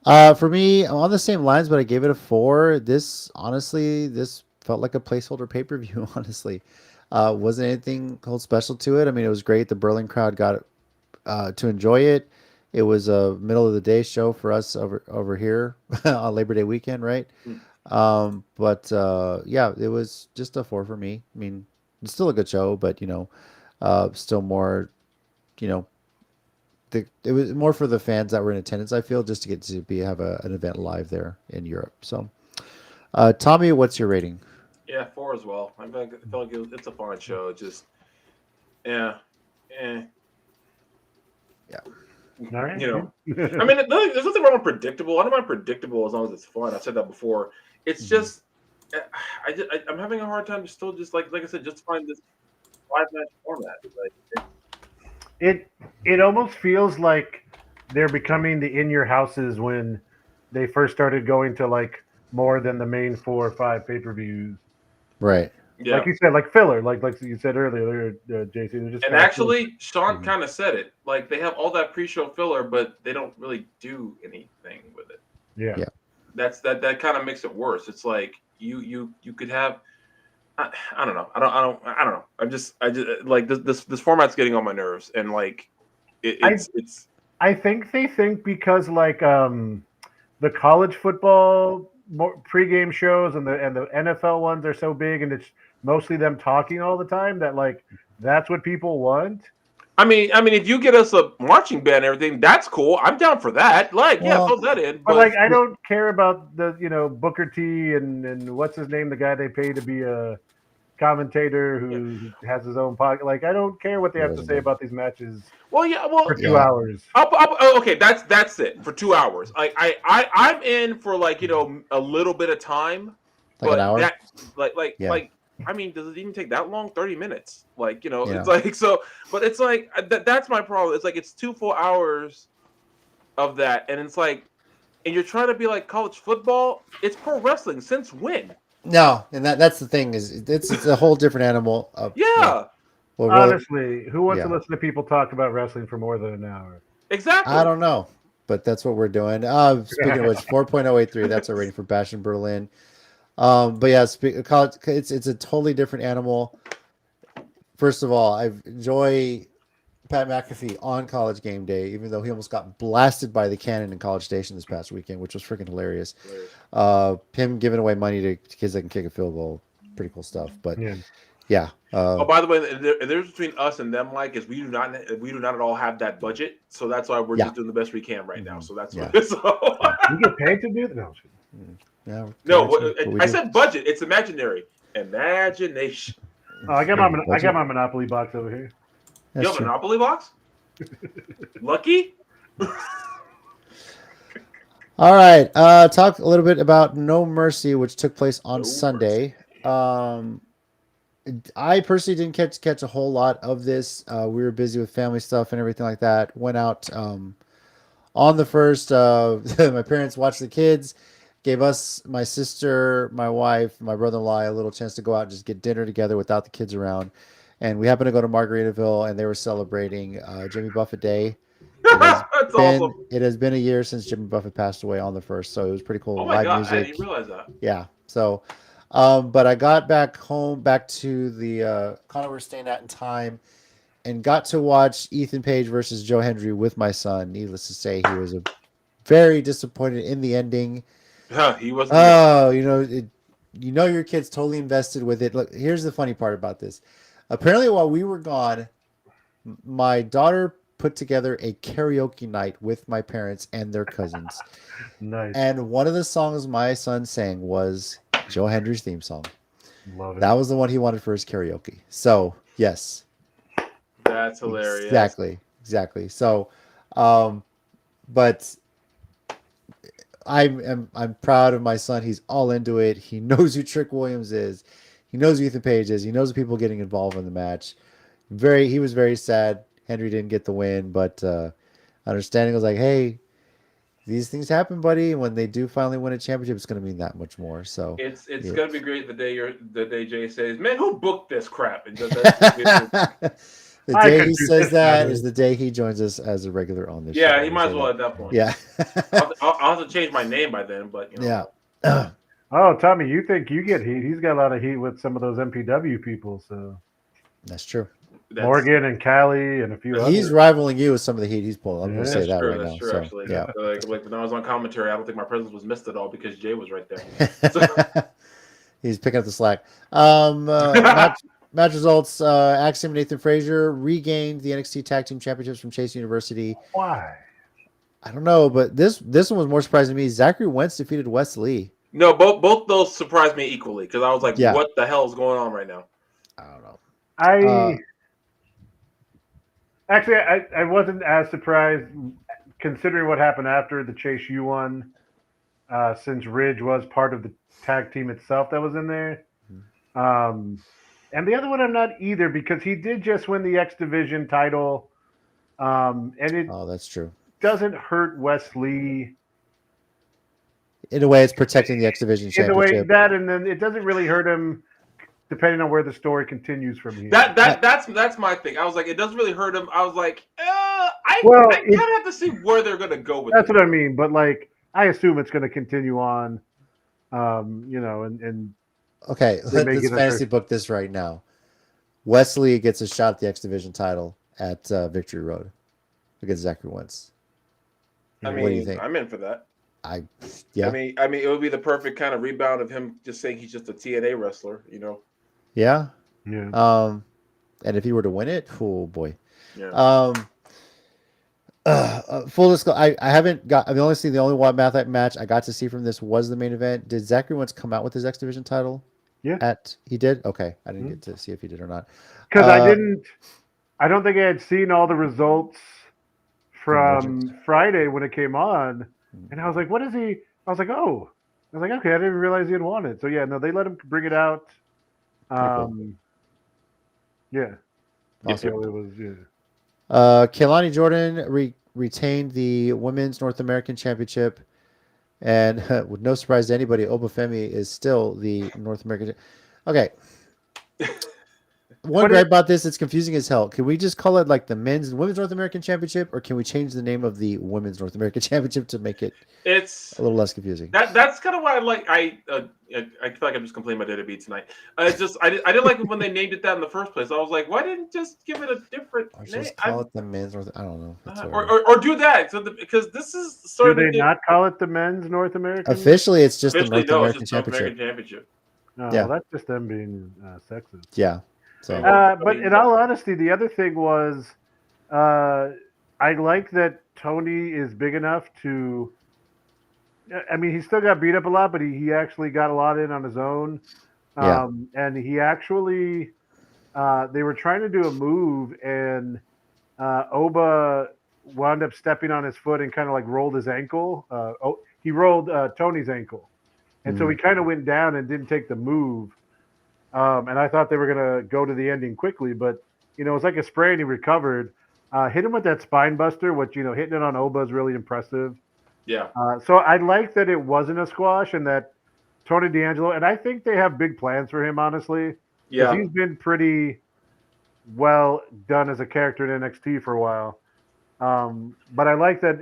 For me, I'm on the same lines, but I gave it a 4. This felt like a placeholder pay-per-view, honestly. Wasn't anything whole special to it. I mean, it was great. The Berlin crowd got to enjoy it. It was a middle of the day show for us over here on Labor Day weekend, right? But it was just a 4 for me. I mean, it's still a good show, but still more, it was more for the fans that were in attendance. I feel just to get to have an event live there in Europe. So, Tommy, what's your rating? Yeah, 4 as well. I feel like it's a fun show. Just yeah, Yeah. All right. you know. I mean, there's nothing wrong with predictable. I don't mind predictable as long as it's fun. I said that before. It's just I'm having a hard time to still just like I said, just find this 5-match format. Like It almost feels like they're becoming the in your houses when they first started going to like more than the main 4 or 5 pay-per-views. Right. yeah. Like you said, like filler, like you said earlier, JC. They're just And fast actually, Sean Mhm. kind of said it. Like they have all that pre-show filler, but they don't really do anything with it. food. Yeah. That kind of makes it worse. It's like you could have. I don't know. I don't know. I just like this format's getting on my nerves, and like it's. I think they think because like the college football pregame shows and the NFL ones are so big and it's mostly them talking all the time that like that's what people want. I mean, if you get us a marching band and everything, that's cool. I'm down for that. Like, yeah, Well, throw that in. But like I don't care about the Booker T and what's his name, the guy they pay to be a commentator who has his own podcast. Like I don't care what they have to say about these matches well, yeah, well, for 2 hours. okay, that's it for 2 hours. I'm in for like a little bit of time, Like an hour? That Yeah. like I mean, does it even take that long? 30 minutes, like Yeah. it's like so. But it's like that's my problem. It's like it's 2 full hours of that, and it's like, and you're trying to be like college football. It's pro wrestling. Since when? No, and that's the thing is it's a whole different animal. Yeah, Well, really, Honestly, who wants to yeah. listen to people talk about wrestling for more than an hour? exactly. I don't know, but that's what we're doing. Speaking of which, 4.083. That's our rating for Bash in Berlin. But yeah, college. It's a totally different animal. First of all, I enjoy Pat McAfee on College Game Day, even though he almost got blasted by the cannon in College Station this past weekend, which was freaking hilarious. Him giving away money to kids that can kick a field goal, pretty cool stuff. But yeah. Oh, by the way, the difference between us and them, Mike, is we do not at all have that budget, so that's why we're just doing the best we can right now. So that's what. So. You get paid to do that? No. Yeah, No, I said budget. It's imaginary. Imagination. Oh, I got my Monopoly box over here. That's You have a true. Monopoly box? Lucky? All right. Talk a little bit about No Mercy, which took place on Sunday. I personally didn't catch a whole lot of this. We were busy with family stuff and everything like that. Went out on the first. My parents watched the kids, gave us, my sister, my wife, my brother-in-law, a little chance to go out and just get dinner together without the kids around. And we happened to go to Margaritaville, and they were celebrating Jimmy Buffett Day. That's awesome. It has been a year since Jimmy Buffett passed away on the first, so it was pretty cool. Oh my Live God, music. I didn't realize that. Yeah. So, but I got back to the kind we're staying at in time, and got to watch Ethan Page versus Joe Hendry with my son. Needless to say, he was very disappointed in the ending. He wasn't. Oh, your kid's totally invested with it. Look, here's the funny part about this. Apparently, while we were gone, my daughter put together a karaoke night with my parents and their cousins. Nice. And one of the songs my son sang was Joe Hendry's theme song. Love it. That was the one he wanted for his karaoke. So, yes. That's hilarious. Exactly. So, but I'm proud of my son. He's all into it. He knows who Trick Williams is. He knows who Ethan Page is. He knows the people getting involved in the match. He was very sad Henry didn't get the win, but understanding was like, hey, these things happen, buddy. And when they do finally win a championship, it's going to mean that much more. So it's gonna be great the day Jay says, "Man, who booked this crap?" And does that. The day he says that is the day he joins us as a regular on this show. Yeah, he might as well at that point. Yeah. I'll have to change my name by then, but Yeah. Oh, Tommy, you think you get heat? He's got a lot of heat with some of those MPW people. So That's true. Morgan and Callie and a few others. He's rivaling you with some of the heat he's pulling. I'm going to say That's that true, right that's now. true, So, actually. yeah. Like when I was on commentary, I don't think my presence was missed at all because Jay was right there. He's picking up the slack. Match results: Axiom and Nathan Frazier regained the NXT Tag Team Championships from Chase University. Why? I don't know, but this one was more surprising to me. Zachary Wentz defeated Wes Lee. No, both those surprised me equally because I was like, Yeah. what the hell is going on right now? I don't know. I wasn't as surprised considering what happened after the Chase U one, since Ridge was part of the tag team itself that was in there. And the other one I'm not either because he did just win the X Division title, and it that's true. doesn't hurt Wes Lee. In a way, it's protecting the X Division championship. In the way that, and then it doesn't really hurt him, depending on where the story continues from here. That's my thing. I was like, it doesn't really hurt him. I was like, I kind of have to see where they're gonna go with. That's what I mean. But like, I assume it's going to continue on. And okay, let's fantasy book this right now. Wesley gets a shot at the X Division title at Victory Road against Zachary Wentz. I mean, what do you think? I'm in for that. Yeah. I mean, it would be the perfect kind of rebound of him just saying he's just a TNA wrestler, you know. Yeah. Yeah. And if he were to win it, oh boy. Yeah. Full disclosure, I haven't got. The only one match I got to see from this was the main event. Did Zachary Wentz come out with his X Division title? Yeah. He did. Okay, I didn't get to see if he did or not. Because I don't think I had seen all the results from Friday when it came on, and I was like, "What is he?" I was like, "Oh," I was like, "Okay," I didn't even realize he had won it. So yeah, no, they let him bring it out. Cool. Yeah. Awesome. So it was, yeah. Kehlani Jordan retained the Women's North American Championship, and with no surprise to anybody, Obafemi is still the North American. Okay. One gripe about this, it's confusing as hell. Can we just call it like the Men's and Women's North American Championship, or can we change the name of the Women's North American Championship to make it a little less confusing? That's kind of why I feel like I'm just complaining about WWE tonight. I didn't like it when they named it that in the first place. I was like, why didn't just give it a different name? Just call it the Men's North. I don't know. Or do that because this is sort of. Do they not call it the Men's North American? Officially, it's just the North American Championship. No, yeah, well, that's just them being sexist. Yeah. So, but in all honesty, the other thing was, I like that Tony is big enough to. I mean, he still got beat up a lot, but he actually got a lot in on his own. And he actually, they were trying to do a move, and Oba wound up stepping on his foot and kind of like rolled his ankle. He rolled Tony's ankle, and so he kind of went down and didn't take the move. And I thought they were going to go to the ending quickly, but, it was like a spray and he recovered. Hit him with that spine buster, which, hitting it on Oba is really impressive. Yeah. So I like that it wasn't a squash and that Tony D'Angelo, and I think they have big plans for him, honestly. Yeah. He's been pretty well done as a character in NXT for a while. But I like that,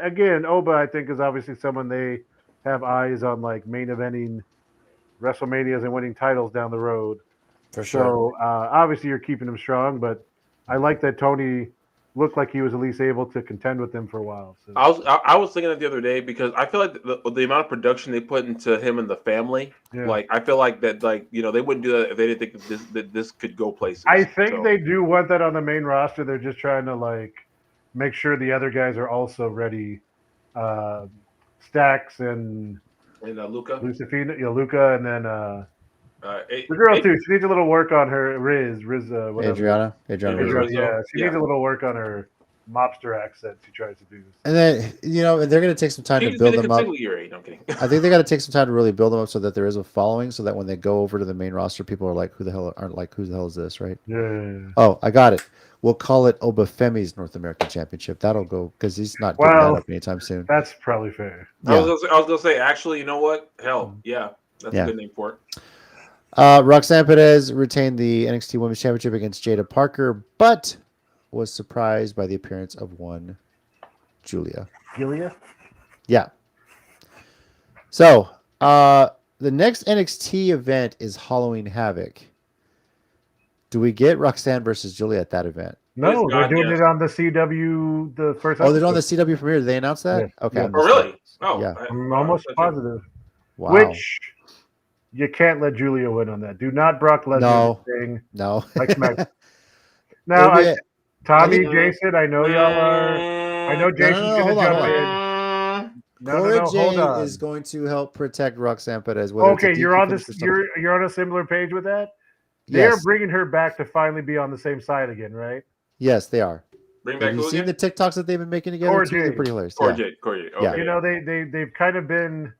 again, Oba, I think, is obviously someone they have eyes on, like, main eventing WrestleManias and winning titles down the road. For sure. So obviously you're keeping him strong, but I like that Tony looked like he was at least able to contend with them for a while. So. I was thinking that the other day because I feel like the amount of production they put into him and the family, like I feel like that, like they wouldn't do that if they didn't think that this could go places. I think they do want that on the main roster. They're just trying to like make sure the other guys are also ready. Stacks and Luca, Luca, and then the girl too. She needs a little work on her Riz, whatever. Adriana. Yeah, she needs a little work on her mobster accent. She tries to do this. And then they're going to take some time to build them up. No, I'm kidding. I think they got to take some time to really build them up so that there is a following, so that when they go over to the main roster, people are like, who the hell is this, right? Yeah. Oh, I got it. We'll call it Obafemi's North American Championship. That'll go because he's not giving that up anytime soon. That's probably fair. Yeah. I was gonna say, actually, you know what? Hell, yeah, that's a good name for it. Roxanne Perez retained the NXT Women's Championship against Jada Parker, but was surprised by the appearance of one Julia. Yeah. So the next NXT event is Halloween Havoc. Do we get Roxanne versus Julia at that event? No, they're doing it on the CW, the first episode. Oh, they're on the CW premiere. Did they announce that? Yeah. Okay. Yeah. Oh, really? Oh, yeah. I'm almost positive. Wow. Which You can't let Julia win on that. Do not Brock Lesnar No. thing. No. Like SmackDown. It'll Now, be Tommy, think- Jason, I know y'all are. I know Jason's no, going hold to on, jump hold in. No, Cora hold Jade on. is going to help protect Roxanne Perez. Whether Okay, it's a you're DQ on finish this. or something. You're on a similar page with that. They are Yes, bringing her back to finally be on the same side again, right? yes, they are. Bring back Have you who seen again? the TikToks that they've been making together? Cora Too? They're Jade. pretty hilarious. Corey Yeah. Jade. Corey Jade. Yeah. Okay. You know, they've kind of been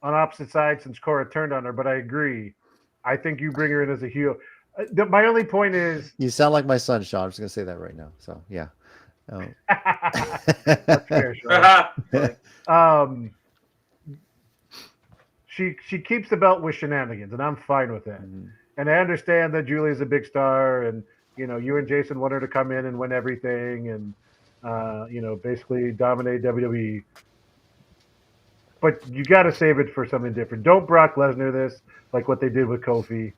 on opposite sides since Cora turned on her, but I agree. I think you bring her in as a heel. My only point is, You sound like my son, Sean. I'm just gonna say that right now. So yeah. Oh. that's fair, Sean. She keeps the belt with shenanigans, and I'm fine with that. Mhm. And I understand that Julie's a big star, and you and Jason want her to come in and win everything, and basically dominate WWE. But you got to save it for something different. Don't Brock Lesnar this like what they did with Kofi.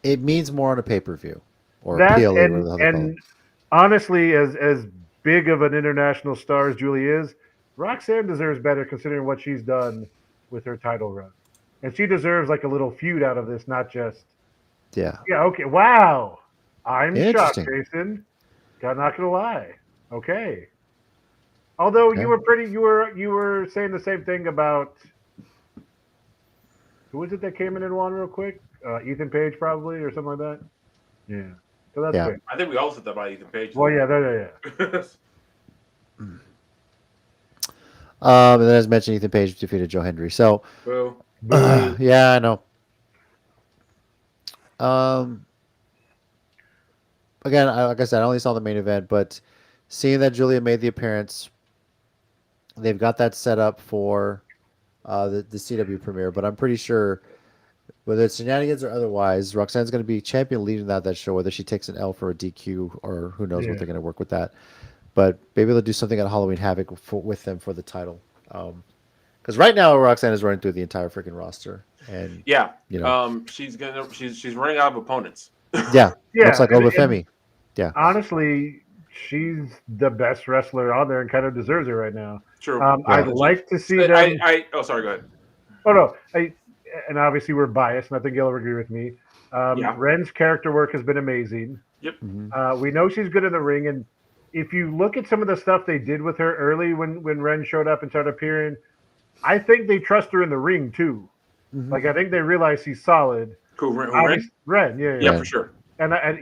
It means more on a pay-per-view or That PLA, whatever the hell they call it. and honestly, as big of an international star as Julie is, Roxanne deserves better considering what she's done with her title run, and she deserves like a little feud out of this, not just Yeah. Okay, wow, I'm shocked, Interesting. Jason. Not gonna lie. Okay. Although Okay. you were saying the same thing about who was it that came in and won real quick? Ethan Page probably or something like that. Yeah. So that's Yeah. fair. I think we all said that about Ethan Page. Well, yeah. And then as mentioned, Ethan Page defeated Joe Hendry. So Boo. yeah, I know. Again, like I said, I only saw the main event, but seeing that Julia made the appearance, they've got that set up for the CW premiere. But I'm pretty sure, whether it's shenanigans or otherwise, Roxanne's going to be champion leading that show, whether she takes an L for a DQ or who knows what they're going to work with that. But maybe they'll do something at Halloween Havoc with them for the title. Because right now Roxanne is running through the entire freaking roster, and Yeah. you she's running out of opponents. yeah, Yeah. looks like Obafemi. Yeah. Honestly, she's the best wrestler on there and kind of deserves it right now. True. I'd like to see them. Oh, sorry. Go ahead. Oh no, and obviously we're biased, and I think you'll agree with me. Ren's character work has been amazing. Yep. Mm-hmm. We know she's good in the ring, and if you look at some of the stuff they did with her early when Ren showed up and started appearing, I think they trust her in the ring too. Mm-hmm. Like I think they realize she's solid. Cool. Ren? Yeah, for sure. And and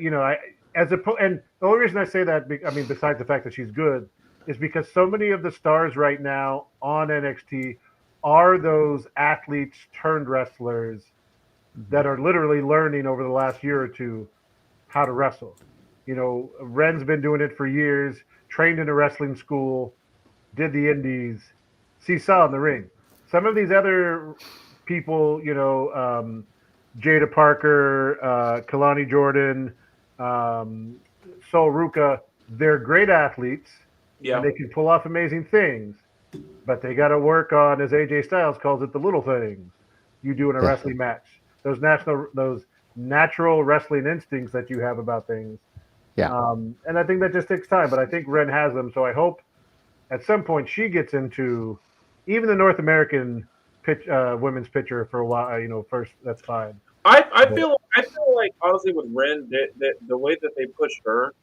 the only reason I say that, besides the fact that she's good, is because so many of the stars right now on NXT are those athletes turned wrestlers that are literally learning over the last year or two how to wrestle. Ren's been doing it for years, trained in a wrestling school, did the indies, seesaw in the ring. Some of these other people, Jada Parker, Kalani Jordan, Sol Ruka, they're great athletes. Yeah. And they can pull off amazing things, but they got to work on, as AJ Styles calls it, the little things you do in a wrestling match. Those natural wrestling instincts that you have about things. Yeah. And I think that just takes time, but I think Ren has them. So I hope at some point she gets into even the North American women's picture for a while. First, that's fine. I feel like honestly with Ren, the way that they push her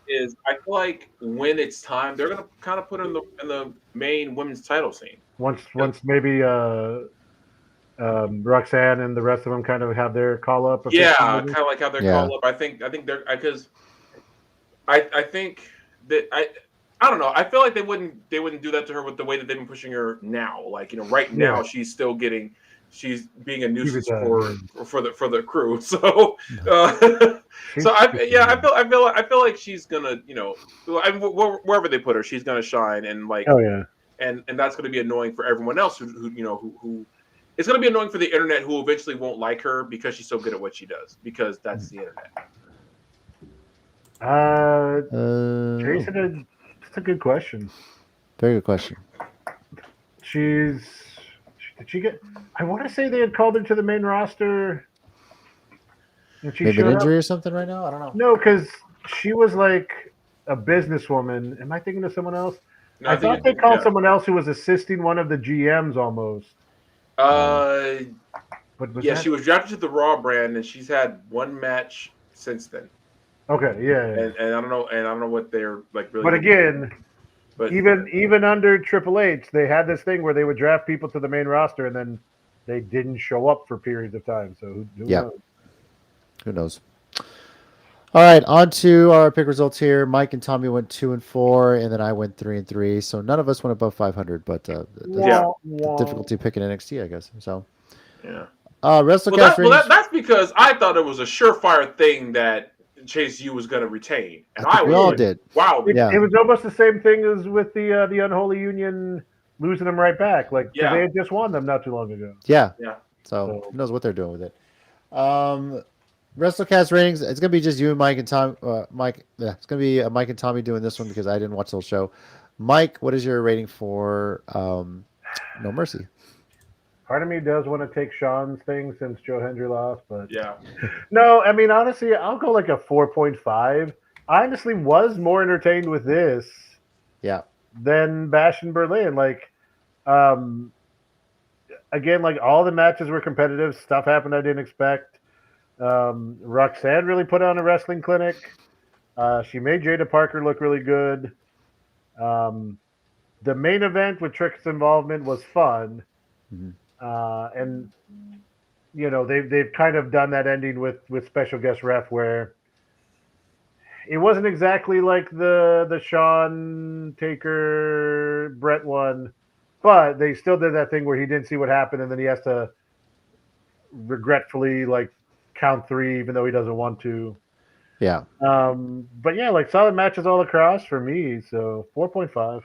is I feel like when it's time, they're gonna kind of put her in the main women's title scene. Once maybe Roxanne and the rest of them kind of have their call up. Yeah, kind of like how they're called up. I think they're because I think that I don't know. I feel like they wouldn't do that to her with the way that they've been pushing her now. Like right now she's still she's being a nuisance for the crew. So I feel like she's gonna wherever they put her, she's gonna shine and and that's gonna be annoying for everyone else who it's gonna be annoying for the internet who eventually won't like her because she's so good at what she does because that's the internet. Jason, that's a good question. Very good question. Did she get? I want to say they had called her to the main roster. And she maybe an injury up. Or something right now? I don't know. No, because she was like a businesswoman. Am I thinking of someone else? No, I thought they called someone else who was assisting one of the GMs almost. But was Yeah, that... she was drafted to the Raw brand, and she's had one match since then. Okay, yeah. And I don't know what they're like really. But again, but even under Triple H, they had this thing where they would draft people to the main roster and then they didn't show up for periods of time. So who knows? Who knows? All right, on to our pick results here. Mike and Tommy went 2-4, and then I went 3-3. So none of us went above 500, but the difficulty picking NXT, I guess. So yeah. WrestleCast that's because I thought it was a surefire thing that Chase U was going to retain, and we all did. Wow, it was almost the same thing as with the Unholy Union losing them right back, like because they had just won them not too long ago. Yeah. So who knows what they're doing with it? WrestleCast ratings. It's gonna be just you and Mike and Tom. Mike. Yeah, it's gonna be Mike and Tommy doing this one because I didn't watch the whole show. Mike, what is your rating for No Mercy? Part of me does want to take Sean's thing since Joe Hendry lost, but yeah. No, I mean honestly, I'll go like a 4.5. I honestly was more entertained with this, than Bash in Berlin. Like, again, like all the matches were competitive. Stuff happened I didn't expect. Roxanne really put on a wrestling clinic. She made Jada Parker look really good. The main event with Trick's involvement was fun. And you know they've kind of done that ending with special guest ref where it wasn't exactly like the Shawn Taker Brett one, but they still did that thing where he didn't see what happened and then he has to regretfully like count 3 even though he doesn't want to. Yeah. But yeah, like solid matches all across for me. So 4.5.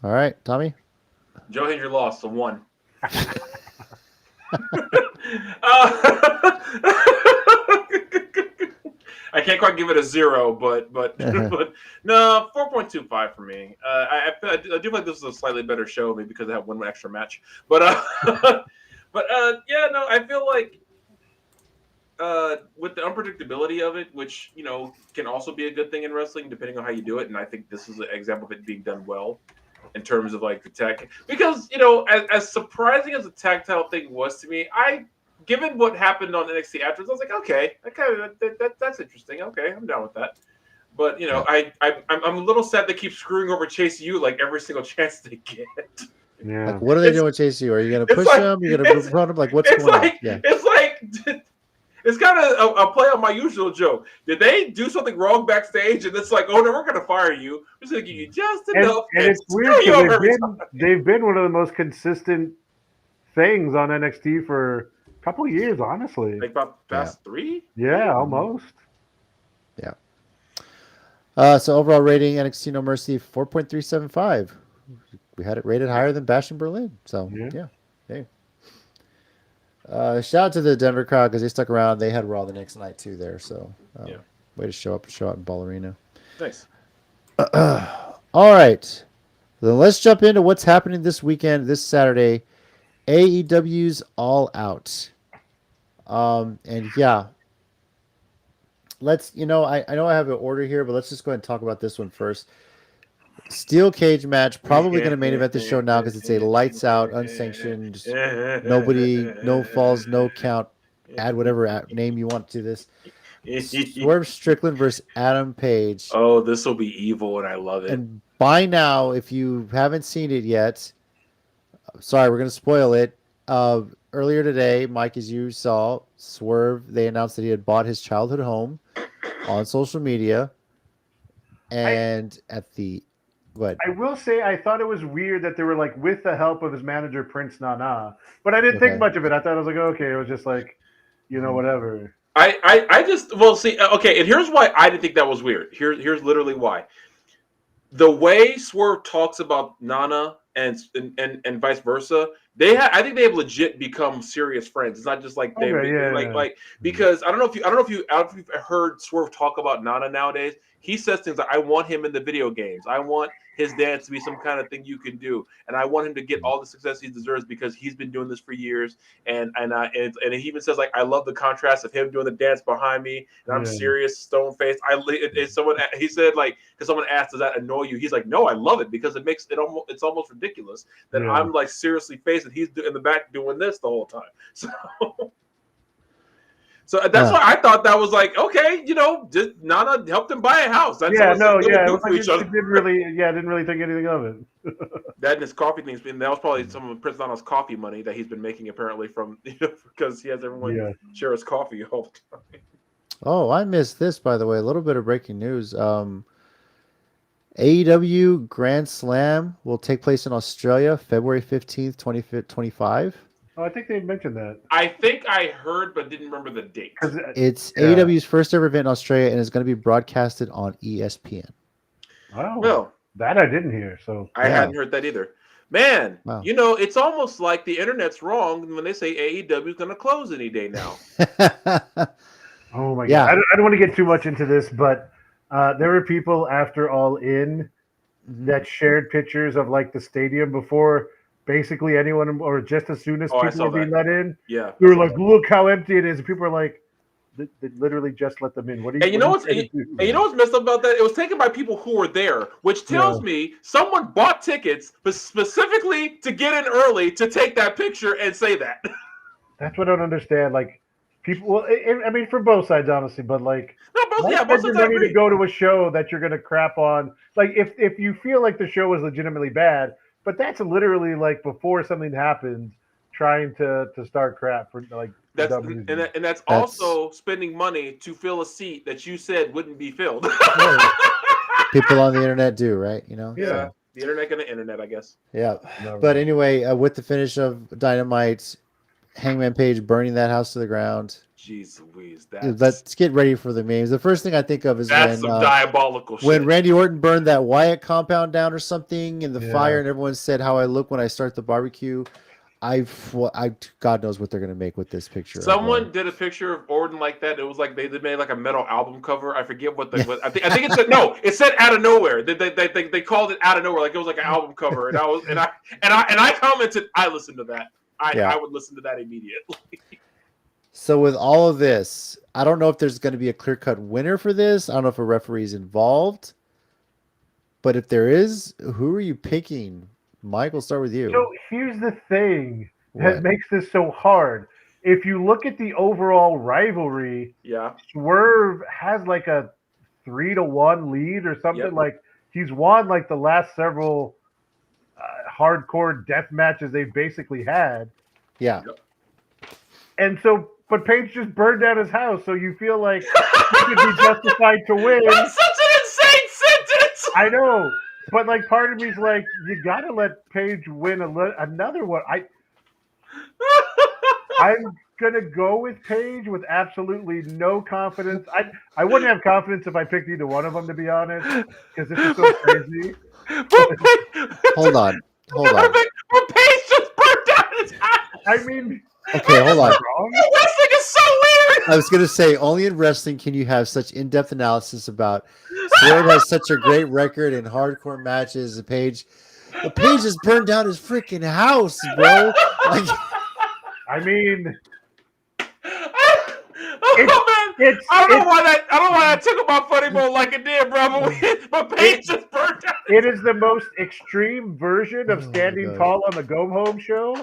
All right, Tommy. Joe Hendry lost, so 1. I can't quite give it a 0, but no, 4.25 for me. I do feel like this is a slightly better show, maybe because I have one extra match. But yeah, no, I feel like with the unpredictability of it, which can also be a good thing in wrestling, depending on how you do it. And I think this is an example of it being done well in terms of like the tech, because as surprising as the tag title thing was to me, given what happened on NXT afterwards, I was like, okay, that's interesting. Okay, I'm down with that. But I'm a little sad they keep screwing over Chase U like every single chance they get. Yeah. Like, what are they doing with Chase U? Are you going to push him? You're going to move on him? Like, what's going on? Yeah. It's like it's kind of a play on my usual joke. Did they do something wrong backstage? And it's like, oh no, we're going to fire you. We're just going to give you just enough. And it's weird because they've been one of the most consistent things on NXT for a couple of years, honestly. Like about past 3? Yeah, almost. Yeah. So overall rating, NXT No Mercy, 4.375. We had it rated higher than Bash in Berlin. So, yeah. Hey. Shout out to the Denver crowd because they stuck around. They had Raw the next night too there. So, way to show out in Ball Arena. Nice. All right. Then let's jump into what's happening this weekend, this Saturday. AEW's All Out. And yeah. Let's, I know I have an order here, but let's just go ahead and talk about this one first. Steel cage match, probably going to main event the show now because it's a lights out, unsanctioned, nobody, no falls, no count, add whatever name you want to this. Swerve Strickland versus Adam Page. Oh, this will be evil, and I love it. And by now, if you haven't seen it yet, sorry, we're going to spoil it. Earlier today, Mike, as you saw, Swerve, they announced that he had bought his childhood home on social media. And I will say I thought it was weird that they were like with the help of his manager Prince Nana, but I didn't think much of it. I thought it was like okay, it was just like whatever. I just see okay, and here's why I didn't think that was weird. Here's literally why. The way Swerve talks about Nana and vice versa, I think they have legit become serious friends. It's not just like because I don't know if you've heard Swerve talk about Nana nowadays. He says things like, "I want him in the video games. I want his dance to be some kind of thing you can do. And I want him to get all the success he deserves because he's been doing this for years. And he even says, like, I love the contrast of him doing the dance behind me, and I'm serious, stone faced. He said, like, because someone asked, does that annoy you? He's like, no, I love it because it's almost ridiculous that I'm like seriously faced and he's in the back doing this the whole time. So that's why I thought that was like, okay, just Nana helped him buy a house. That's do for each other. Didn't really think anything of it. That and his coffee things. That was probably some of Prince Nana's coffee money that he's been making apparently from because he has everyone share his coffee all the time. Oh, I missed this, by the way. A little bit of breaking news. AEW Grand Slam will take place in Australia, February 15th, 2025. Oh, I think they mentioned that. I think I heard, but didn't remember the date. It's AEW's first ever event in Australia, and it's going to be broadcasted on ESPN. Oh, well, that I didn't hear. So I hadn't heard that either. Man, it's almost like the internet's wrong when they say AEW is going to close any day now. Oh my God! I don't want to get too much into this, but there were people after All In that shared pictures of like the stadium before. Basically, anyone, or just as soon as people were being let in, they were like, "Look how empty it is." And people are like, "They literally just let them in." What do you? And you know what's messed up about that? It was taken by people who were there, which tells me someone bought tickets specifically to get in early to take that picture and say that. That's what I don't understand. Like people, well, I mean, for both sides, honestly, but like, both sides ready to go to a show that you're going to crap on. Like, if you feel like the show is legitimately bad. But that's literally like before something happens, trying to start crap for like that's that's also spending money to fill a seat that you said wouldn't be filled. People on the internet do, right? The internet and the internet, I guess. Yeah, but anyway, with the finish of Dynamite, Hangman Page burning that house to the ground. Jeez Louise, let's get ready for the memes. The first thing I think of is some diabolical shit. When Randy Orton burned that Wyatt compound down or something in the fire, and everyone said how I look when I start the barbecue. God knows what they're gonna make with this picture. Someone did a picture of Orton like that. It was like they made like a metal album cover. I forget what I think it said. No, it said Out of Nowhere. They called it Out of Nowhere, like it was like an album cover. And I commented, I listened to that. I would listen to that immediately. So with all of this, I don't know if there's going to be a clear-cut winner for this. I don't know if a referee is involved. But if there is, who are you picking? Mike, we'll start with you. So here's the thing that makes this so hard. If you look at the overall rivalry, Swerve has like a 3-1 lead or something. Like he's won like the last several hardcore death matches they've basically had. Yeah. And so, but Paige just burned down his house, so you feel like he could be justified to win. That's such an insane sentence! I know, but like part of me's like, you gotta let Paige win another one. I'm gonna go with Paige with absolutely no confidence. I wouldn't have confidence if I picked either one of them, to be honest, because this is so crazy. Hold on. But Paige just burned down his house! I mean... Okay, hold on. Wrestling is so weird. I was going to say, only in wrestling can you have such in-depth analysis about Swerve has such a great record in hardcore matches. Paige just burned down his freaking house, bro. Like, I mean, I don't know why that took about funny bone like it did, bro. But Paige just burned down. It is the most extreme version of standing tall on the Go Home show,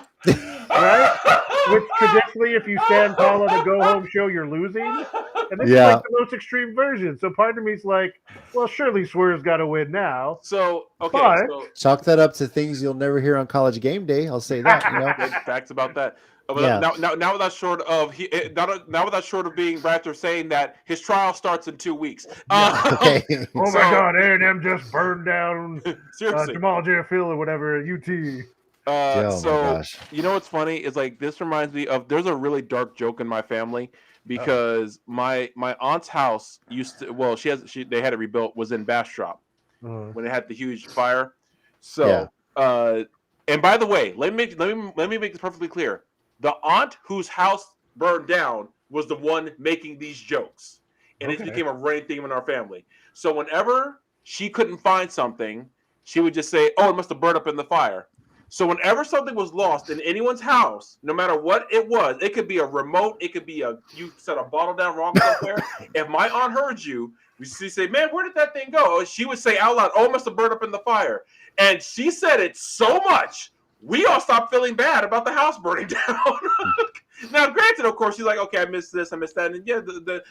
right? Which traditionally, if you stand tall on the Go Home show, you're losing. And this is like the most extreme version. So part of me is like, well, surely Swerve's got to win now. So, okay. But, chalk that up to things you'll never hear on College Game Day. I'll say that. Facts about that. Now without short of being Raptor saying that his trial starts in 2 weeks. Okay. Oh my God, A&M just burned down seriously. Jamal J-Phil or whatever at UT. My gosh. You know what's funny is like this reminds me of there's a really dark joke in my family because my aunt's house used to they had it rebuilt was in Bastrop when it had the huge fire. So and by the way, let me make this perfectly clear. The aunt whose house burned down was the one making these jokes. And it became a running theme in our family. So whenever she couldn't find something, she would just say, "Oh, it must have burned up in the fire." So whenever something was lost in anyone's house, no matter what it was, it could be a remote, it could be you set a bottle down wrong somewhere. If my aunt heard you, she say, "Man, where did that thing go?" She would say out loud, "Oh, it must have burned up in the fire." And she said it so much, we all stopped feeling bad about the house burning down. Now, granted, of course, she's like, "Okay, I missed this, I missed that," and yeah,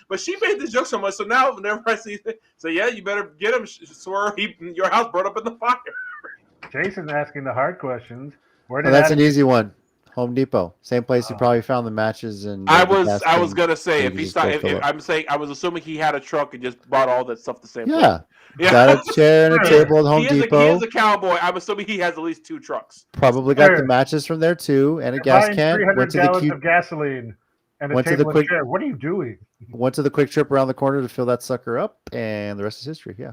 but she made this joke so much, so now whenever I see it, so yeah, you better get him, Swerve. Your house burned up in the fire. Jason's asking the hard questions. Where Oh, did that's an Adam- easy one. Home Depot, same place you probably found the matches and. I the was gas gonna say can if you he just go started, fill up. I'm saying I was assuming he had a truck and just bought all that stuff the same Yeah, place. got a chair and a Sure. table at Home he Depot. is a cowboy. I'm assuming he has at least 2 trucks. Probably got the Sure. matches from there too, and a You're gas buying can. 300 gallons of gasoline and a went to the table and quick- chair. What are you doing? Went to the quick trip around the corner to fill that sucker up, and the rest is history. Yeah.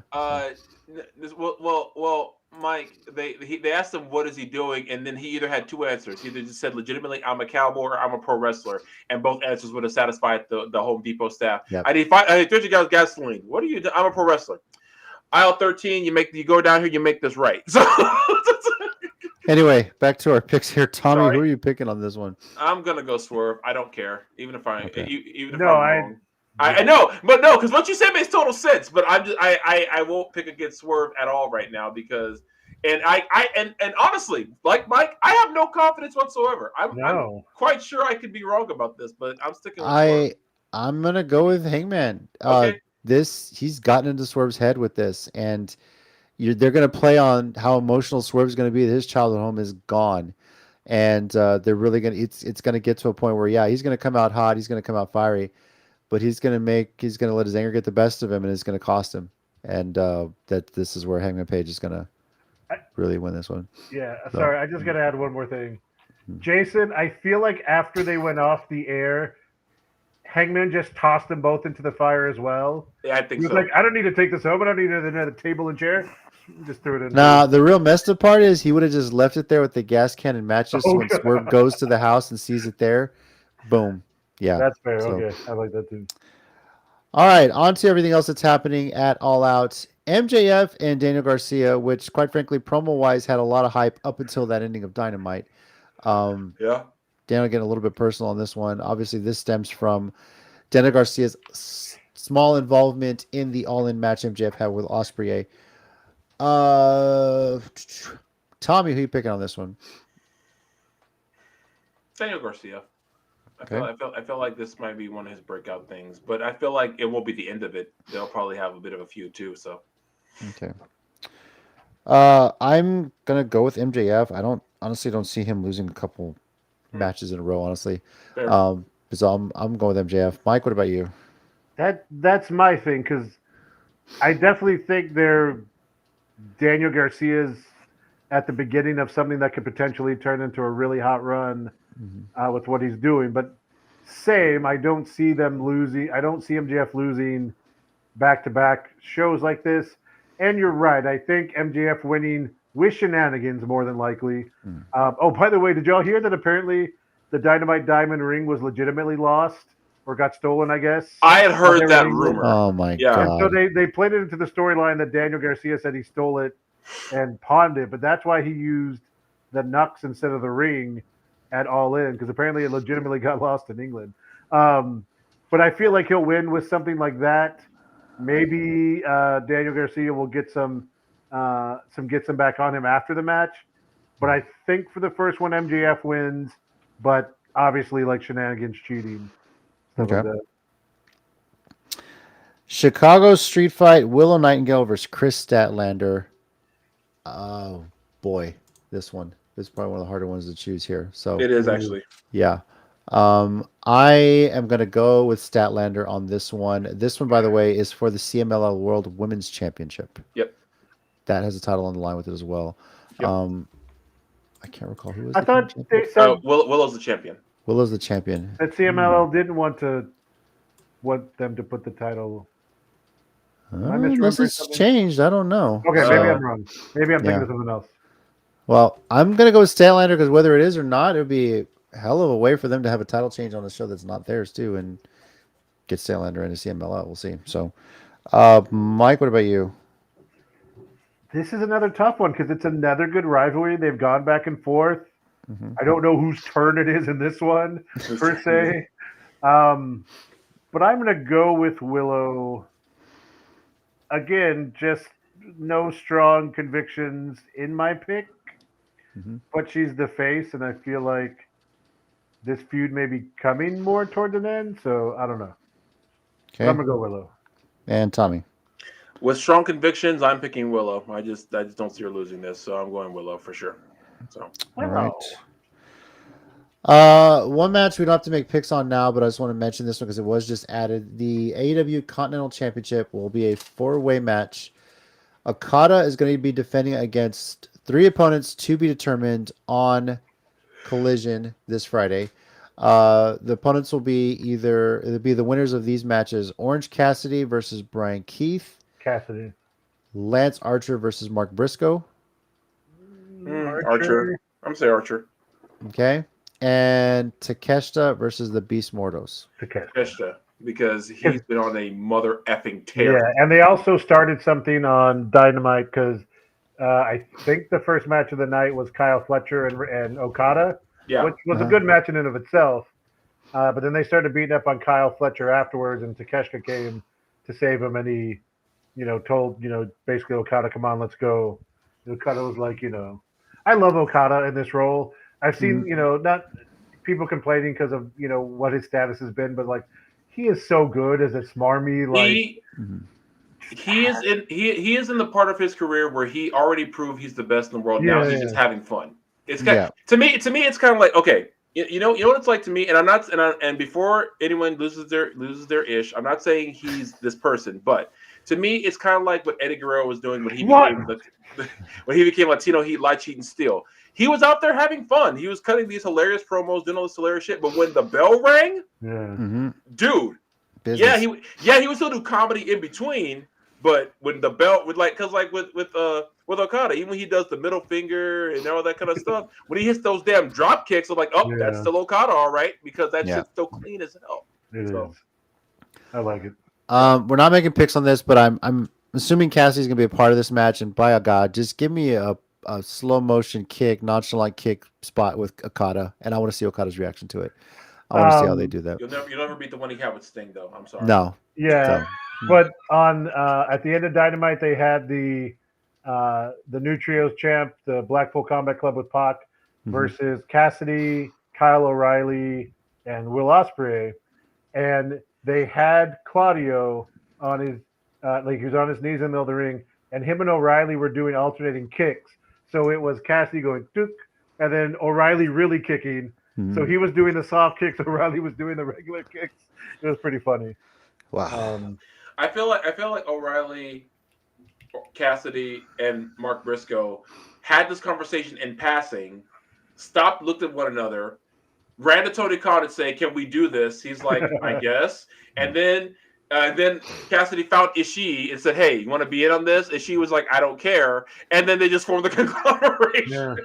Well, Mike, they asked him what is he doing, and then he either had 2 answers. He either just said legitimately, "I'm a cowboy," or "I'm a pro wrestler," and both answers would have satisfied the Home Depot staff. Yep. I need 30 gallons of gasoline. What are you doing? I'm a pro wrestler. Aisle 13. You go down here. You make this right. So. Anyway, back to our picks here. Tommy, Sorry. who are you picking on this one? I'm gonna go Swerve. I don't care, even if I'm No, wrong. I know, but no, because what you said makes total sense. But I won't pick against Swerve at all right now because, and honestly, like Mike, I have no confidence whatsoever. I'm quite sure I could be wrong about this, but I'm sticking with Swerve. I'm gonna go with Hangman. Okay. He's gotten into Swerve's head with this, and they're gonna play on how emotional Swerve's gonna be that his childhood home is gone. And they're really gonna it's gonna get to a point where he's gonna come out hot, he's gonna come out fiery, but he's gonna let his anger get the best of him, and it's gonna cost him. And that this is where Hangman Page is gonna really win this one. Yeah, sorry, I just gotta add one more thing. Jason, I feel like after they went off the air, Hangman just tossed them both into the fire as well. Yeah, I think he was so. like, "I don't need to take this home. I don't need another table and chair." Just threw it in. Nah, the real messed up part is he would have just left it there with the gas can and matches. So when Swerve goes to the house and sees it there, boom. Yeah. That's fair. Okay. I like that too. All right. On to everything else that's happening at All Out. MJF and Daniel Garcia, which quite frankly, promo-wise, had a lot of hype up until that ending of Dynamite. Yeah. Daniel getting a little bit personal on this one. Obviously, this stems from Daniel Garcia's small involvement in the All-In match MJF had with Ospreay. Tommy, who are you picking on this one? Daniel Garcia. Okay. I feel like this might be one of his breakout things, but I feel like it won't be the end of it. They'll probably have a bit of a feud too. So. Okay. I'm gonna go with MJF. I honestly don't see him losing a couple matches in a row. Honestly, so I'm going with MJF. Mike, what about you? That's my thing because I definitely think Daniel Garcia's at the beginning of something that could potentially turn into a really hot run with what he's doing. But I don't see them losing. I don't see MJF losing back-to-back shows like this. And you're right. I think MJF winning with shenanigans more than likely. By the way, did y'all hear that apparently the Dynamite Diamond ring was legitimately lost or got stolen, I guess? I had heard that rumor. Oh, my God. And so they played it into the storyline that Daniel Garcia said he stole it and pawned it, but that's why he used the Nux instead of the ring at All In, because apparently it legitimately got lost in England. But I feel like he'll win with something like that. Maybe Daniel Garcia will get some back on him after the match. But I think for the first one, MJF wins, but obviously like shenanigans, cheating, stuff like that. Chicago Street Fight, Willow Nightingale versus Chris Statlander. Oh boy, this is probably one of the harder ones to choose here. So it is actually. Yeah. I am going to go with Statlander on this one. This one, by the way, is for the CMLL World Women's Championship. Yep. That has a title on the line with it as well. Yep. I can't recall who was I the thought champion. they said Willow's the champion. Willow's the champion. that CMLL didn't want them to put the title. Unless it's changed. I don't know. Okay, maybe I'm wrong. Maybe I'm thinking of something else. Well, I'm going to go with Statlander because whether it is or not, it would be a hell of a way for them to have a title change on a show that's not theirs too and get Statlander into CMLL. We'll see. So, Mike, what about you? This is another tough one because it's another good rivalry. They've gone back and forth. Mhm. I don't know whose turn it is in this one per se. But I'm going to go with Willow. Again, just no strong convictions in my pick, Mhm. but she's the face, and I feel like this feud may be coming more toward an end. So I don't know. But I'm Okay. going to go Willow. And Tommy. With strong convictions, I'm picking Willow. I just don't see her losing this, so I'm going Willow for sure. So All right. Wow. One match we don't have to make picks on now, but I just want to mention this one because it was just added. The AEW Continental Championship will be a 4-way match. Okada is going to be defending against 3 opponents to be determined on Collision this Friday. The opponents will be it'll be the winners of these matches: Orange Cassidy versus Brian Keith, Cassidy. Lance Archer versus Mark Briscoe. Archer. I'm gonna say Archer. Okay. And Takeshita versus the Beast Mortos. Takeshita, because he's been on a mother effing tear. Yeah, and they also started something on Dynamite because I think the first match of the night was Kyle Fletcher and Okada, Yeah. which was a good match in and of itself. But then they started beating up on Kyle Fletcher afterwards, and Takeshita came to save him, and he, told, basically Okada, come on, let's go. And Okada was like, I love Okada in this role. I've seen, not people complaining because of, what his status has been, but like, he is so good as a smarmy, like. He is in the part of his career where he already proved he's the best in the world. Now he's just having fun. It's kind to me it's kind of like, okay, you know what it's like to me, and I'm not and before anyone loses their ish, I'm not saying he's this person, but to me it's kind of like what Eddie Guerrero was doing when he became Latino Heat, Light, Cheat, and Steal. He was out there having fun. He was cutting these hilarious promos, doing all this hilarious shit. But when the bell rang, dude, Business. he would still do comedy in between. But when the belt with with Okada, even when he does the middle finger and all that kind of stuff, when he hits those damn drop kicks, I'm like, that's still Okada, all right, because that shit's still clean as hell. It is. I like it. We're not making picks on this, but I'm assuming Cassidy's gonna be a part of this match, and by God, just give me a slow motion kick, nonchalant kick spot with Okada, and I want to see Okada's reaction to it. I want to see how they do that. You'll never beat the one he had with Sting, though. I'm sorry. No. Yeah, but on at the end of Dynamite, they had the new trios champ, the Blackpool Combat Club with Pac versus Cassidy, Kyle O'Reilly, and Will Ospreay, and they had Claudio on his he was on his knees in the middle of the ring, and him and O'Reilly were doing alternating kicks. So it was Cassidy going tuk, and then O'Reilly really kicking. So he was doing the soft kicks, O'Reilly was doing the regular kicks. It was pretty funny. Wow. I feel like O'Reilly, Cassidy, and Mark Briscoe had this conversation in passing, stopped, looked at one another, ran to Tony Khan and say, "Can we do this?" He's like, "I guess." And then Cassidy found Ishii and said, "Hey, you want to be in on this?" Ishii was like, "I don't care." And then they just formed the conglomeration. Yeah.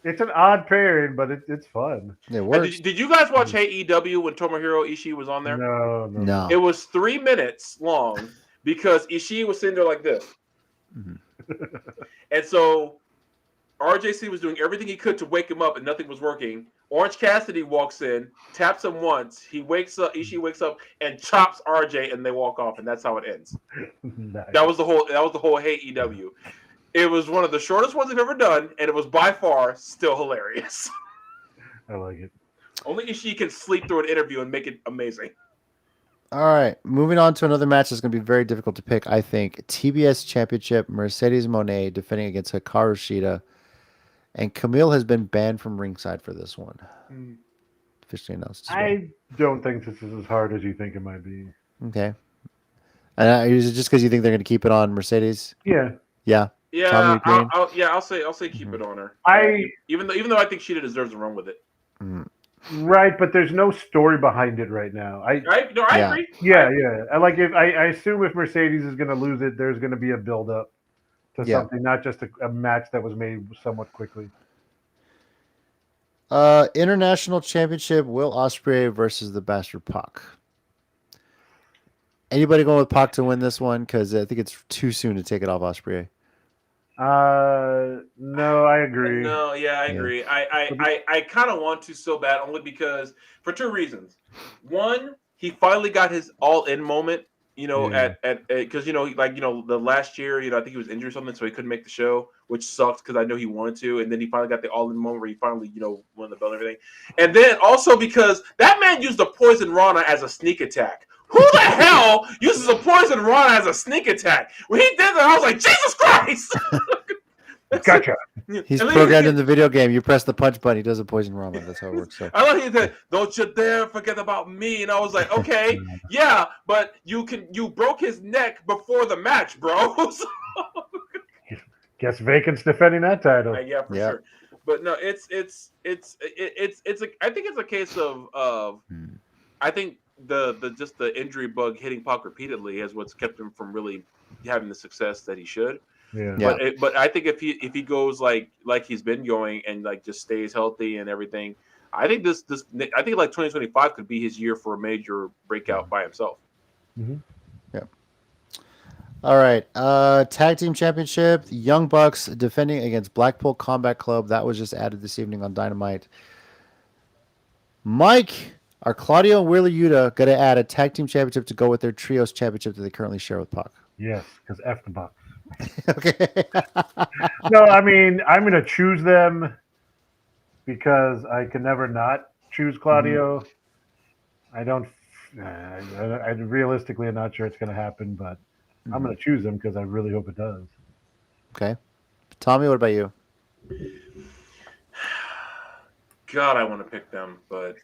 It's an odd pairing, but it's fun. It works. Did you guys watch AEW when Tomohiro Ishii was on there? No. It was 3 minutes long because Ishii was sitting there like this. And so RJC was doing everything he could to wake him up and nothing was working. Orange Cassidy walks in, taps him once. He wakes up, Ishii wakes up and chops RJ and they walk off, and that's how it ends. Nice. That was the whole AEW. It was one of the shortest ones they've ever done, and it was by far still hilarious. I like it. Only Ishii can sleep through an interview and make it amazing. All right, moving on to another match that's going to be very difficult to pick, I think. TBS Championship, Mercedes Moné defending against Hikaru Shida. And Camille has been banned from ringside for this one. Officially announced. I don't think this is as hard as you think it might be. Okay. And is it just because you think they're going to keep it on Mercedes? Yeah. Yeah. Yeah, I'll say keep it on her. Even though I think Shida deserves a run with it. Right, but there's no story behind it right now. I agree. Yeah. I assume if Mercedes is going to lose it, there's going to be a build up to something, not just a match that was made somewhat quickly. International Championship, Will Ospreay versus the Bastard Pac. Anybody going with Pac to win this one? Because I think it's too soon to take it off Ospreay. No, I agree. No, yeah, I agree. I kind of want to so bad, only because for two reasons. One, he finally got his all-in moment. Yeah. At because the last year, I think he was injured or something, so he couldn't make the show, which sucks because I know he wanted to, and then he finally got the all-in moment where he finally, won the belt and everything. And then also because that man used the poison Rana as a sneak attack. Who the hell uses a poison Rana as a sneak attack? When he did that, I was like, Jesus Christ! Gotcha. He's programmed in the video game. You press the punch button, he does a poison ramen. That's how it works. So. I love he said, "Don't you dare forget about me." And I was like, "Okay, yeah, but you broke his neck before the match, bro." So, Guess Vacant's defending that title. yeah, for sure. But no, it's I think it's a case of I think the injury bug hitting Pac repeatedly is what's kept him from really having the success that he should. Yeah. But I think if he goes like he's been going and like just stays healthy and everything, I think I think like 2025 could be his year for a major breakout by himself. Mm-hmm. Yeah. All right. Tag team championship: Young Bucks defending against Blackpool Combat Club. That was just added this evening on Dynamite. Mike, are Claudio and Wheeler Yuta going to add a tag team championship to go with their trios championship that they currently share with Pac? Yes, because F the Bucks. Okay. No, I mean, I'm going to choose them because I can never not choose Claudio. I don't. I realistically am not sure it's going to happen, but I'm going to choose them because I really hope it does. Okay. Tommy, what about you? God, I want to pick them, but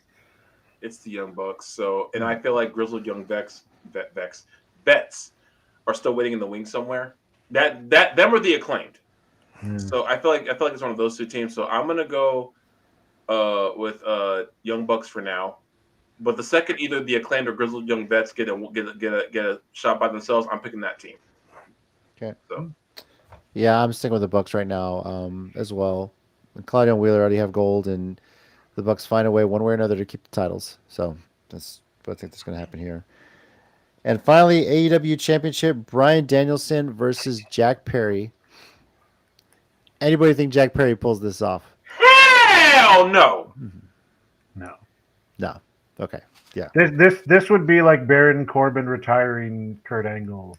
it's the Young Bucks. So, and I feel like grizzled young vets are still waiting in the wings somewhere. Them are the Acclaimed. So I feel like it's one of those two teams. So I'm gonna go with Young Bucks for now. But the second either the Acclaimed or grizzled young vets get a shot by themselves, I'm picking that team. Okay. So. Yeah, I'm sticking with the Bucks right now as well. Claudio and Wheeler already have gold, and the Bucks find a way one way or another to keep the titles. So that's what I think that's going to happen here. And finally, AEW Championship: Bryan Danielson versus Jack Perry. Anybody think Jack Perry pulls this off? Hell no. No. Okay. Yeah. This would be like Baron Corbin retiring Kurt Angle.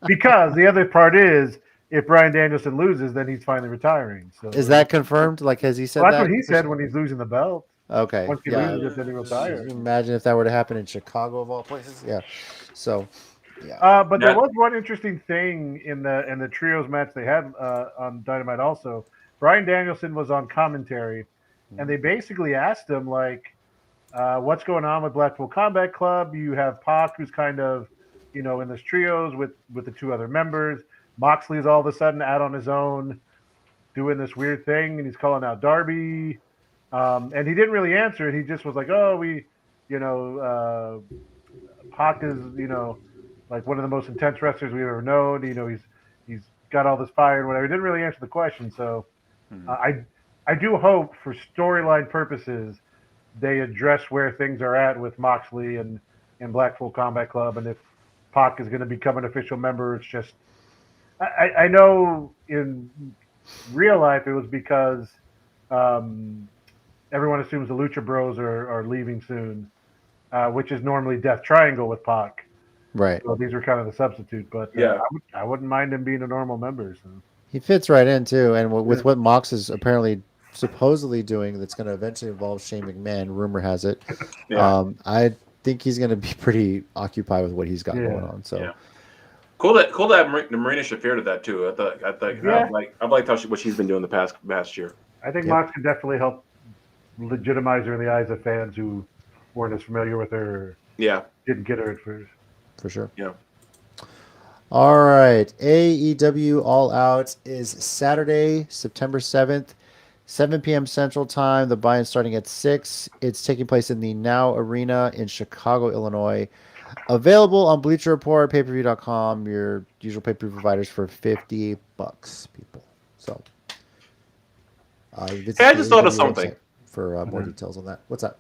Because the other part is, if Bryan Danielson loses, then he's finally retiring. So is that confirmed? Like, has he said that? That's what he said when he's losing the belt. Okay. Once he loses it, then he retires. Imagine if that were to happen in Chicago of all places. Yeah. So. Yeah. But there was one interesting thing in the trios match they had on Dynamite. Also, Bryan Danielson was on commentary, and they basically asked him like, "What's going on with Blackpool Combat Club? You have Pac, who's kind of, in this trios with the two other members. Moxley's all of a sudden out on his own, doing this weird thing, and he's calling out Darby." And he didn't really answer it. He just was like, "Oh, Pac is, like one of the most intense wrestlers we've ever known. He's got all this fire and whatever." He didn't really answer the question. So I do hope, for storyline purposes, they address where things are at with Moxley and Blackpool Combat Club. And if Pac is going to become an official member, it's just, I know in real life it was because everyone assumes the Lucha Bros are leaving soon, which is normally Death Triangle with Pac. Right. So these were kind of the substitute, but I wouldn't mind him being a normal member. So. He fits right in too, and with what Mox is apparently supposedly doing, that's going to eventually involve Shane McMahon. Rumor has it. I think he's going to be pretty occupied with what he's got going on. So cool that Marina Shafir did that too. I liked what she's been doing the past year. I think Mox can definitely help legitimize her in the eyes of fans who weren't as familiar with her. Yeah, didn't get her at first. For sure. Yeah. All right. AEW All Out is Saturday, September 7th, 7 p.m. Central Time. The buy-in starting at 6. It's taking place in the Now Arena in Chicago, Illinois. Available on Bleacher Report, payperview.com, your usual pay-per-view providers for $50, people. So, I just thought of something. For more details on that. What's that?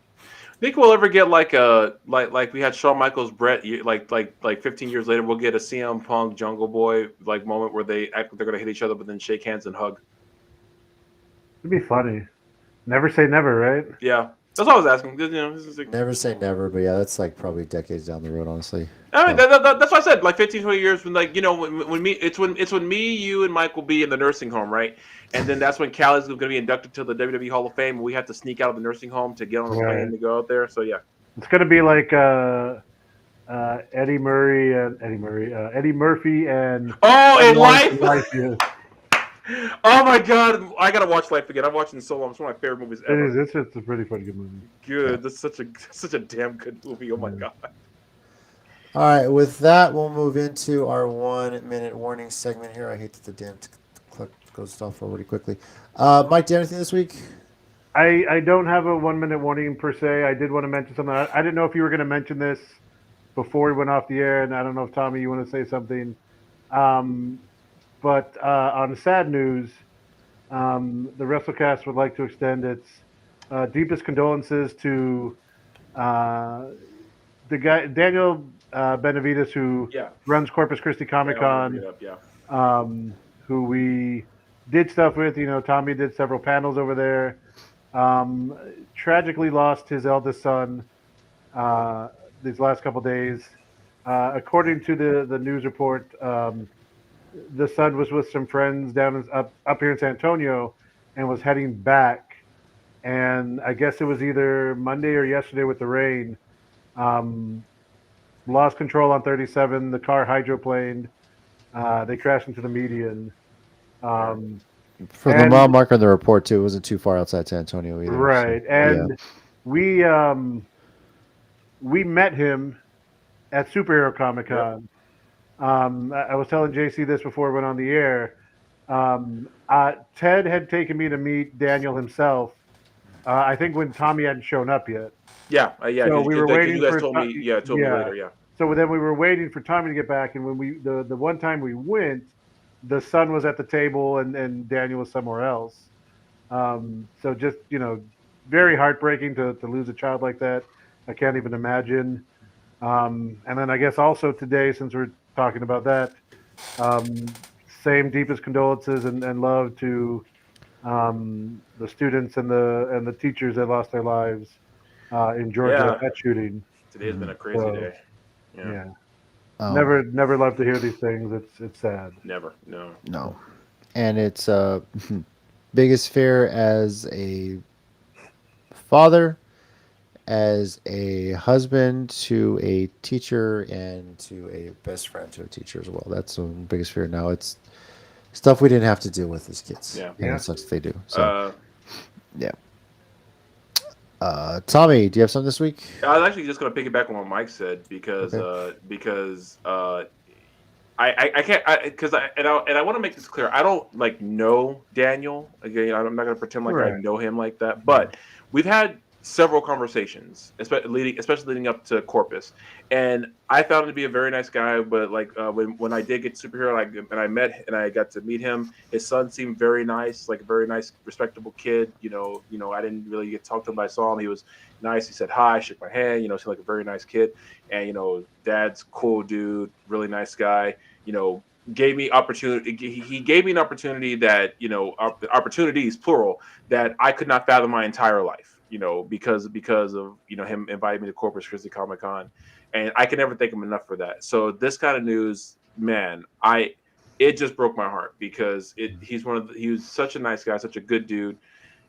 Think we'll ever get like we had Shawn Michaels, Brett, like 15 years later, we'll get a CM Punk, Jungle Boy like moment where they act like they're gonna hit each other, but then shake hands and hug. It'd be funny. Never say never, right? Yeah, that's what I was asking. You know, this is like, Never say never, but yeah, that's like probably decades down the road, honestly. I mean, So, that's what I said. Like 15, 20 years when, like, you know, when me, you, and Mike will be in the nursing home, right? And then that's when Callie's going to be inducted to the WWE Hall of Fame, and we have to sneak out of the nursing home to get on a plane Right. to go out there. So yeah, It's gonna be like Eddie Murphy and oh, in Life. life. Yeah. Oh my God, I gotta watch Life again. I've watched it in so long. It's one of my favorite movies It ever. is. It's just a pretty funny good movie. Good. That's such a damn good movie. Oh my God. all right, with that, we'll move into our 1 minute warning segment here. I hate that the damn clock goes off already quickly. Mike, do you have anything this week? I don't have a 1 minute warning per se. I did want to mention something. I didn't know if you were going to mention this before we went off the air, and I don't know if Tommy, you want to say something. But on sad news, the WrestleCast would like to extend its deepest condolences to the guy Daniel Benavides, who Yeah. runs Corpus Christi Comic Yeah, I'll bring Con, it up, yeah. who we did stuff with. You know, Tommy did several panels over there. Tragically lost his eldest son these last couple days. According to the news report, the son was with some friends up here in San Antonio and was heading back. And I guess it was either Monday or yesterday with the rain. Lost control on 37. The car hydroplaned. They crashed into the median. For the mile marker in the report too, it wasn't too far outside San Antonio either. Right, so, and we met him at Superhero Comic Con. I was telling JC this before we went on the air. Ted had taken me to meet Daniel himself. I think when Tommy hadn't shown up yet. Yeah, yeah. So we were waiting you guys for told me, told me later, yeah. So then we were waiting for Tommy to get back, and when the one time we went, the son was at the table and Daniel was somewhere else. So just, very heartbreaking to lose a child like that. I can't even imagine. And then I guess also today, since we're talking about that, same deepest condolences and love to the students and the teachers that lost their lives in Georgia at that shooting. Today's been a crazy day. Yeah. Never love to hear these things. It's sad. Never. No. And it's biggest fear as a father, as a husband to a teacher, and to a best friend to a teacher as well. That's the biggest fear now. It's stuff we didn't have to deal with as kids. Yeah. And it sucks if they do. So, yeah. Tommy, do you have something this week? I was actually just going to piggyback on what Mike said because I can't I want to make this clear. I don't know Daniel. Again, I'm not going to pretend like I know him like that. But we've had several conversations, especially leading up to Corpus, and I found him to be a very nice guy. But when I did get Superhero and I got to meet him, his son seemed very nice, like a very nice, respectable kid. I didn't really get to talk to him, but I saw him. He was nice. He said hi, shook my hand. Seemed like a very nice kid. And Dad's cool dude, really nice guy. Gave me opportunity. He gave me an opportunity that opportunities plural that I could not fathom my entire life. Because of him inviting me to Corpus Christi Comic Con, and I can never thank him enough for that. So this kind of news, man, it just broke my heart because he was such a nice guy, such a good dude,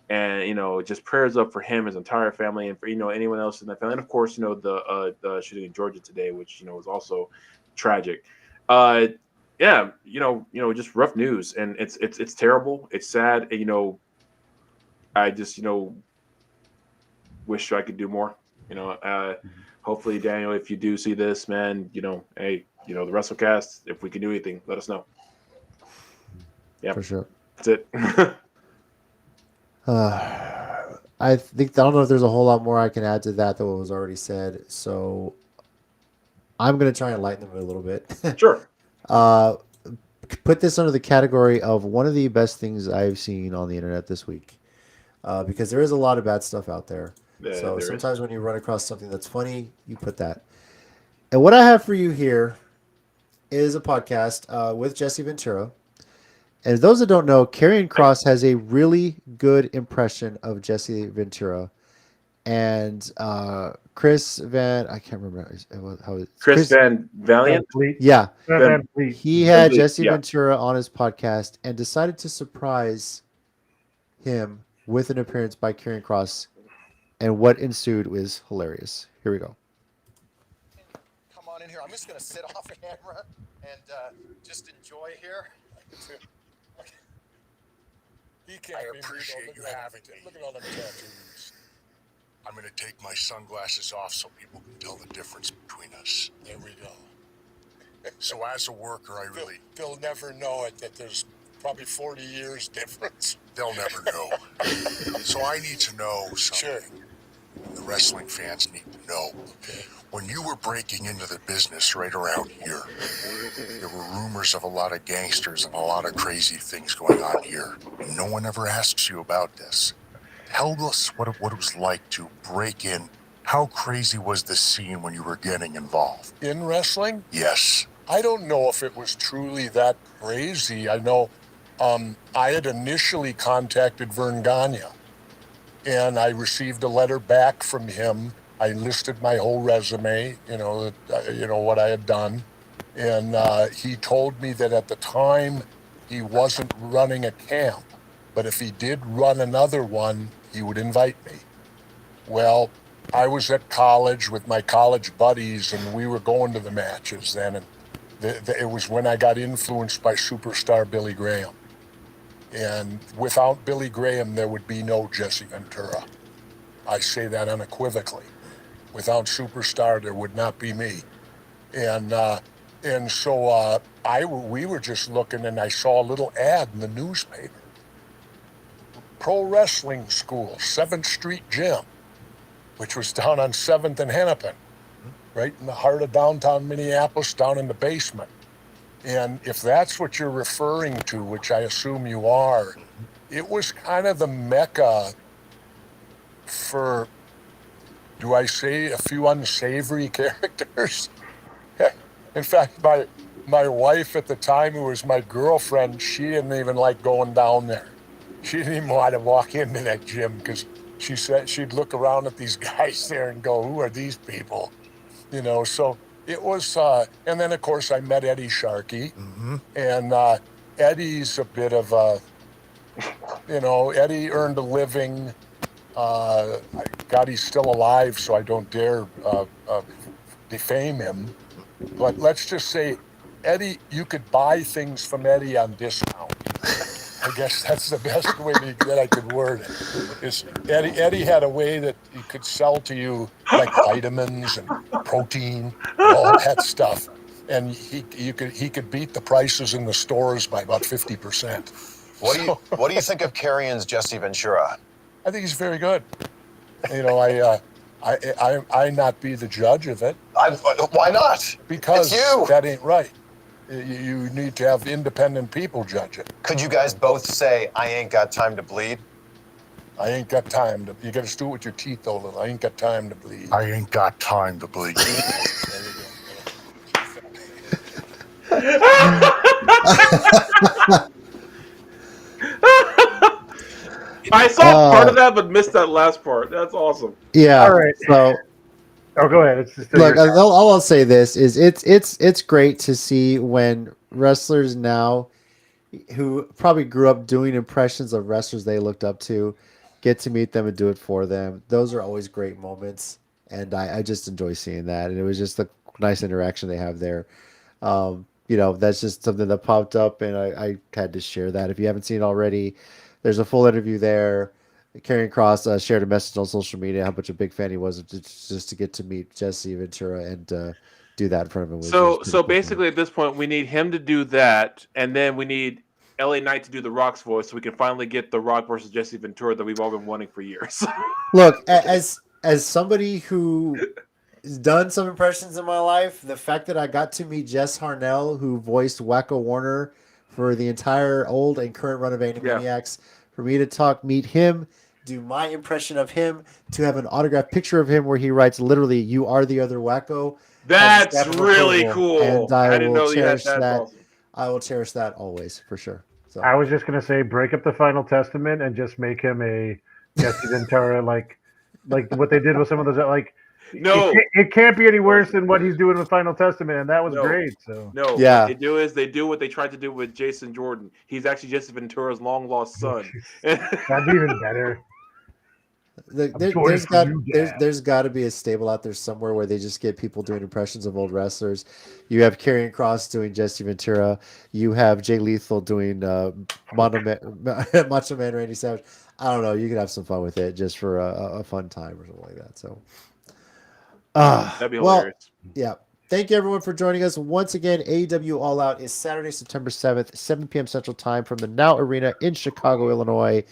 and just prayers up for him, his entire family, and for anyone else in that family, and of course the shooting in Georgia today, which was also tragic. Yeah, just rough news, and it's terrible, it's sad, and I just wish I could do more. Hopefully, Daniel, if you do see this, man, hey, the WrestleCast, if we can do anything, let us know. Yeah, for sure. That's it. I don't know if there's a whole lot more I can add to that than what was already said. So I'm going to try and lighten them a little bit. Sure. Put this under the category of one of the best things I've seen on the internet this week, because there is a lot of bad stuff out there. So there is. sometimes when you run across something that's funny, you put that. And what I have for you here is a podcast with Jesse Ventura. And those that don't know, Karrion Kross has a really good impression of Jesse Ventura. And I can't remember how it's Chris Van Valiant. Yeah. Van Vliet. He had Vliet, Jesse yeah. Ventura on his podcast and decided to surprise him with an appearance by Karrion Kross. And what ensued was hilarious. Here we go. Come on in here. I'm just going to sit off camera and just enjoy here. I appreciate you having me. Look at all them tattoos. I'm going to take my sunglasses off so people can tell the difference between us. There we go. So as a worker, they'll never know it, that there's probably 40 years difference. They'll never know. So I need to know something. Sure. The wrestling fans need to know. Okay. When you were breaking into the business right around here, there were rumors of a lot of gangsters and a lot of crazy things going on here. No one ever asks you about this. Tell us what it was like to break in. How crazy was the scene when you were getting involved? In wrestling? Yes. I don't know if it was truly that crazy. I know I had initially contacted Vern Gagne, and I received a letter back from him. I listed my whole resume, what I had done. And he told me that at the time he wasn't running a camp, but if he did run another one, he would invite me. Well, I was at college with my college buddies, and we were going to the matches then. And it was when I got influenced by superstar Billy Graham. And without Billy Graham, there would be no Jesse Ventura. I say that unequivocally. Without Superstar, there would not be me. And so we were just looking, and I saw a little ad in the newspaper. Pro Wrestling School, 7th Street Gym, which was down on 7th and Hennepin, right in the heart of downtown Minneapolis, down in the basement. And if that's what you're referring to, which I assume you are, it was kind of the mecca for, do I say, a few unsavory characters? In fact, my wife at the time, who was my girlfriend, she didn't even like going down there. She didn't even want to walk into that gym because she said she'd look around at these guys there and go, who are these people? So it was, and then of course I met Eddie Sharkey, and Eddie's a bit of a, Eddie earned a living. God, he's still alive, so I don't dare defame him. But let's just say, Eddie, you could buy things from Eddie on discount. I guess that's the best way that I could word it. Is Eddie had a way that he could sell to you like vitamins and protein, and all that stuff, and he could beat the prices in the stores by about 50%. What do you think of Karrion's Jesse Ventura? I think he's very good. I not be the judge of it. Why not? Because that ain't right. You need to have independent people judge it. Could you guys both say, I ain't got time to bleed? I ain't got time to... You got to do it with your teeth, though. I ain't got time to bleed. I ain't got time to bleed. There you go. I saw part of that, but missed that last part. That's awesome. Yeah. All right. So, go ahead. It's just look, all I'll say this is it's great to see when wrestlers now who probably grew up doing impressions of wrestlers they looked up to get to meet them and do it for them. Those are always great moments, and I just enjoy seeing that. And it was just a nice interaction they have there. That's just something that popped up, and I had to share that. If you haven't seen it already, there's a full interview there. Karrion Kross shared a message on social media how much a big fan he was just to get to meet Jesse Ventura and do that in front of him. So basically, at this point, we need him to do that, and then we need LA Knight to do the Rock's voice, so we can finally get the Rock versus Jesse Ventura that we've all been wanting for years. Look, as somebody who has done some impressions in my life, the fact that I got to meet Jess Harnell, who voiced Wacko Warner for the entire old and current run of Animaniacs, for me to meet him, do my impression of him, to have an autographed picture of him where he writes literally, "You are the other wacko." That's Stamp of really approval. cool. And I didn't will know you had cherish that. that. Awesome. I will cherish that always for sure. So I was just gonna say, break up the Final Testament and just make him a Jesse Ventura, like what they did with some of those. Like, No. it can't be any worse than what he's doing with Final Testament, and that was No. great. So No, Yeah. what they do what they tried to do with Jason Jordan. He's actually Jesse Ventura's long lost son. that'd be even better. There's got to be a stable out there somewhere where they just get people doing impressions of old wrestlers. You have Karrion Kross doing Jesse Ventura. You have Jay Lethal doing Macho Man Randy Savage. I don't know. You could have some fun with it just for a fun time or something like that. So, that'd be hilarious. Yeah. Thank you, everyone, for joining us. Once again, AEW All Out is Saturday, September 7th, 7 p.m. Central Time from the Now Arena in Chicago, Illinois.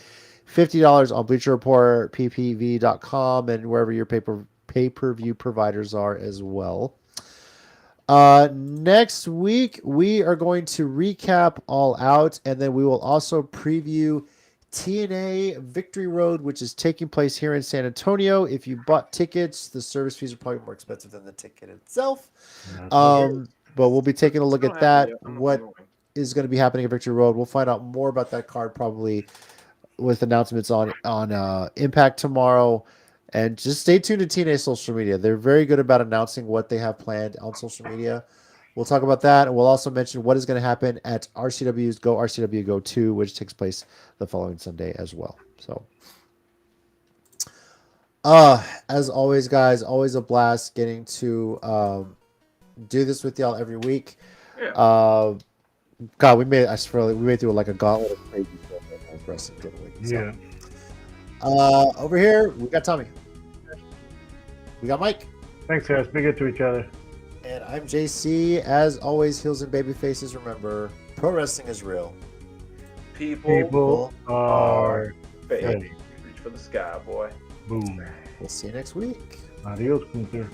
$50 on Bleacher Report, ppv.com, and wherever your pay-per-view providers are as well. Next week, we are going to recap All Out, and then we will also preview TNA Victory Road, which is taking place here in San Antonio. If you bought tickets, the service fees are probably more expensive than the ticket itself. But we'll be taking a look at that, what is going to be happening at Victory Road. We'll find out more about that card probably with announcements on Impact tomorrow. And just stay tuned to TNA social media. They're very good about announcing what they have planned on social media. We'll talk about that, and we'll also mention what is going to happen at RCW's Go RCW Go 2, which takes place the following Sunday as well. So, as always, guys, always a blast getting to do this with y'all every week. Yeah. God, we made through like a gauntlet of crazy stuff for us. Yeah. Over here, we got Tommy. We got Mike. Thanks, guys. Be good to each other. And I'm JC. As always, heels and baby faces. Remember, pro wrestling is real. People are fake. fake. Reach for the sky, boy. Boom. We'll see you next week. Adios, Gunther.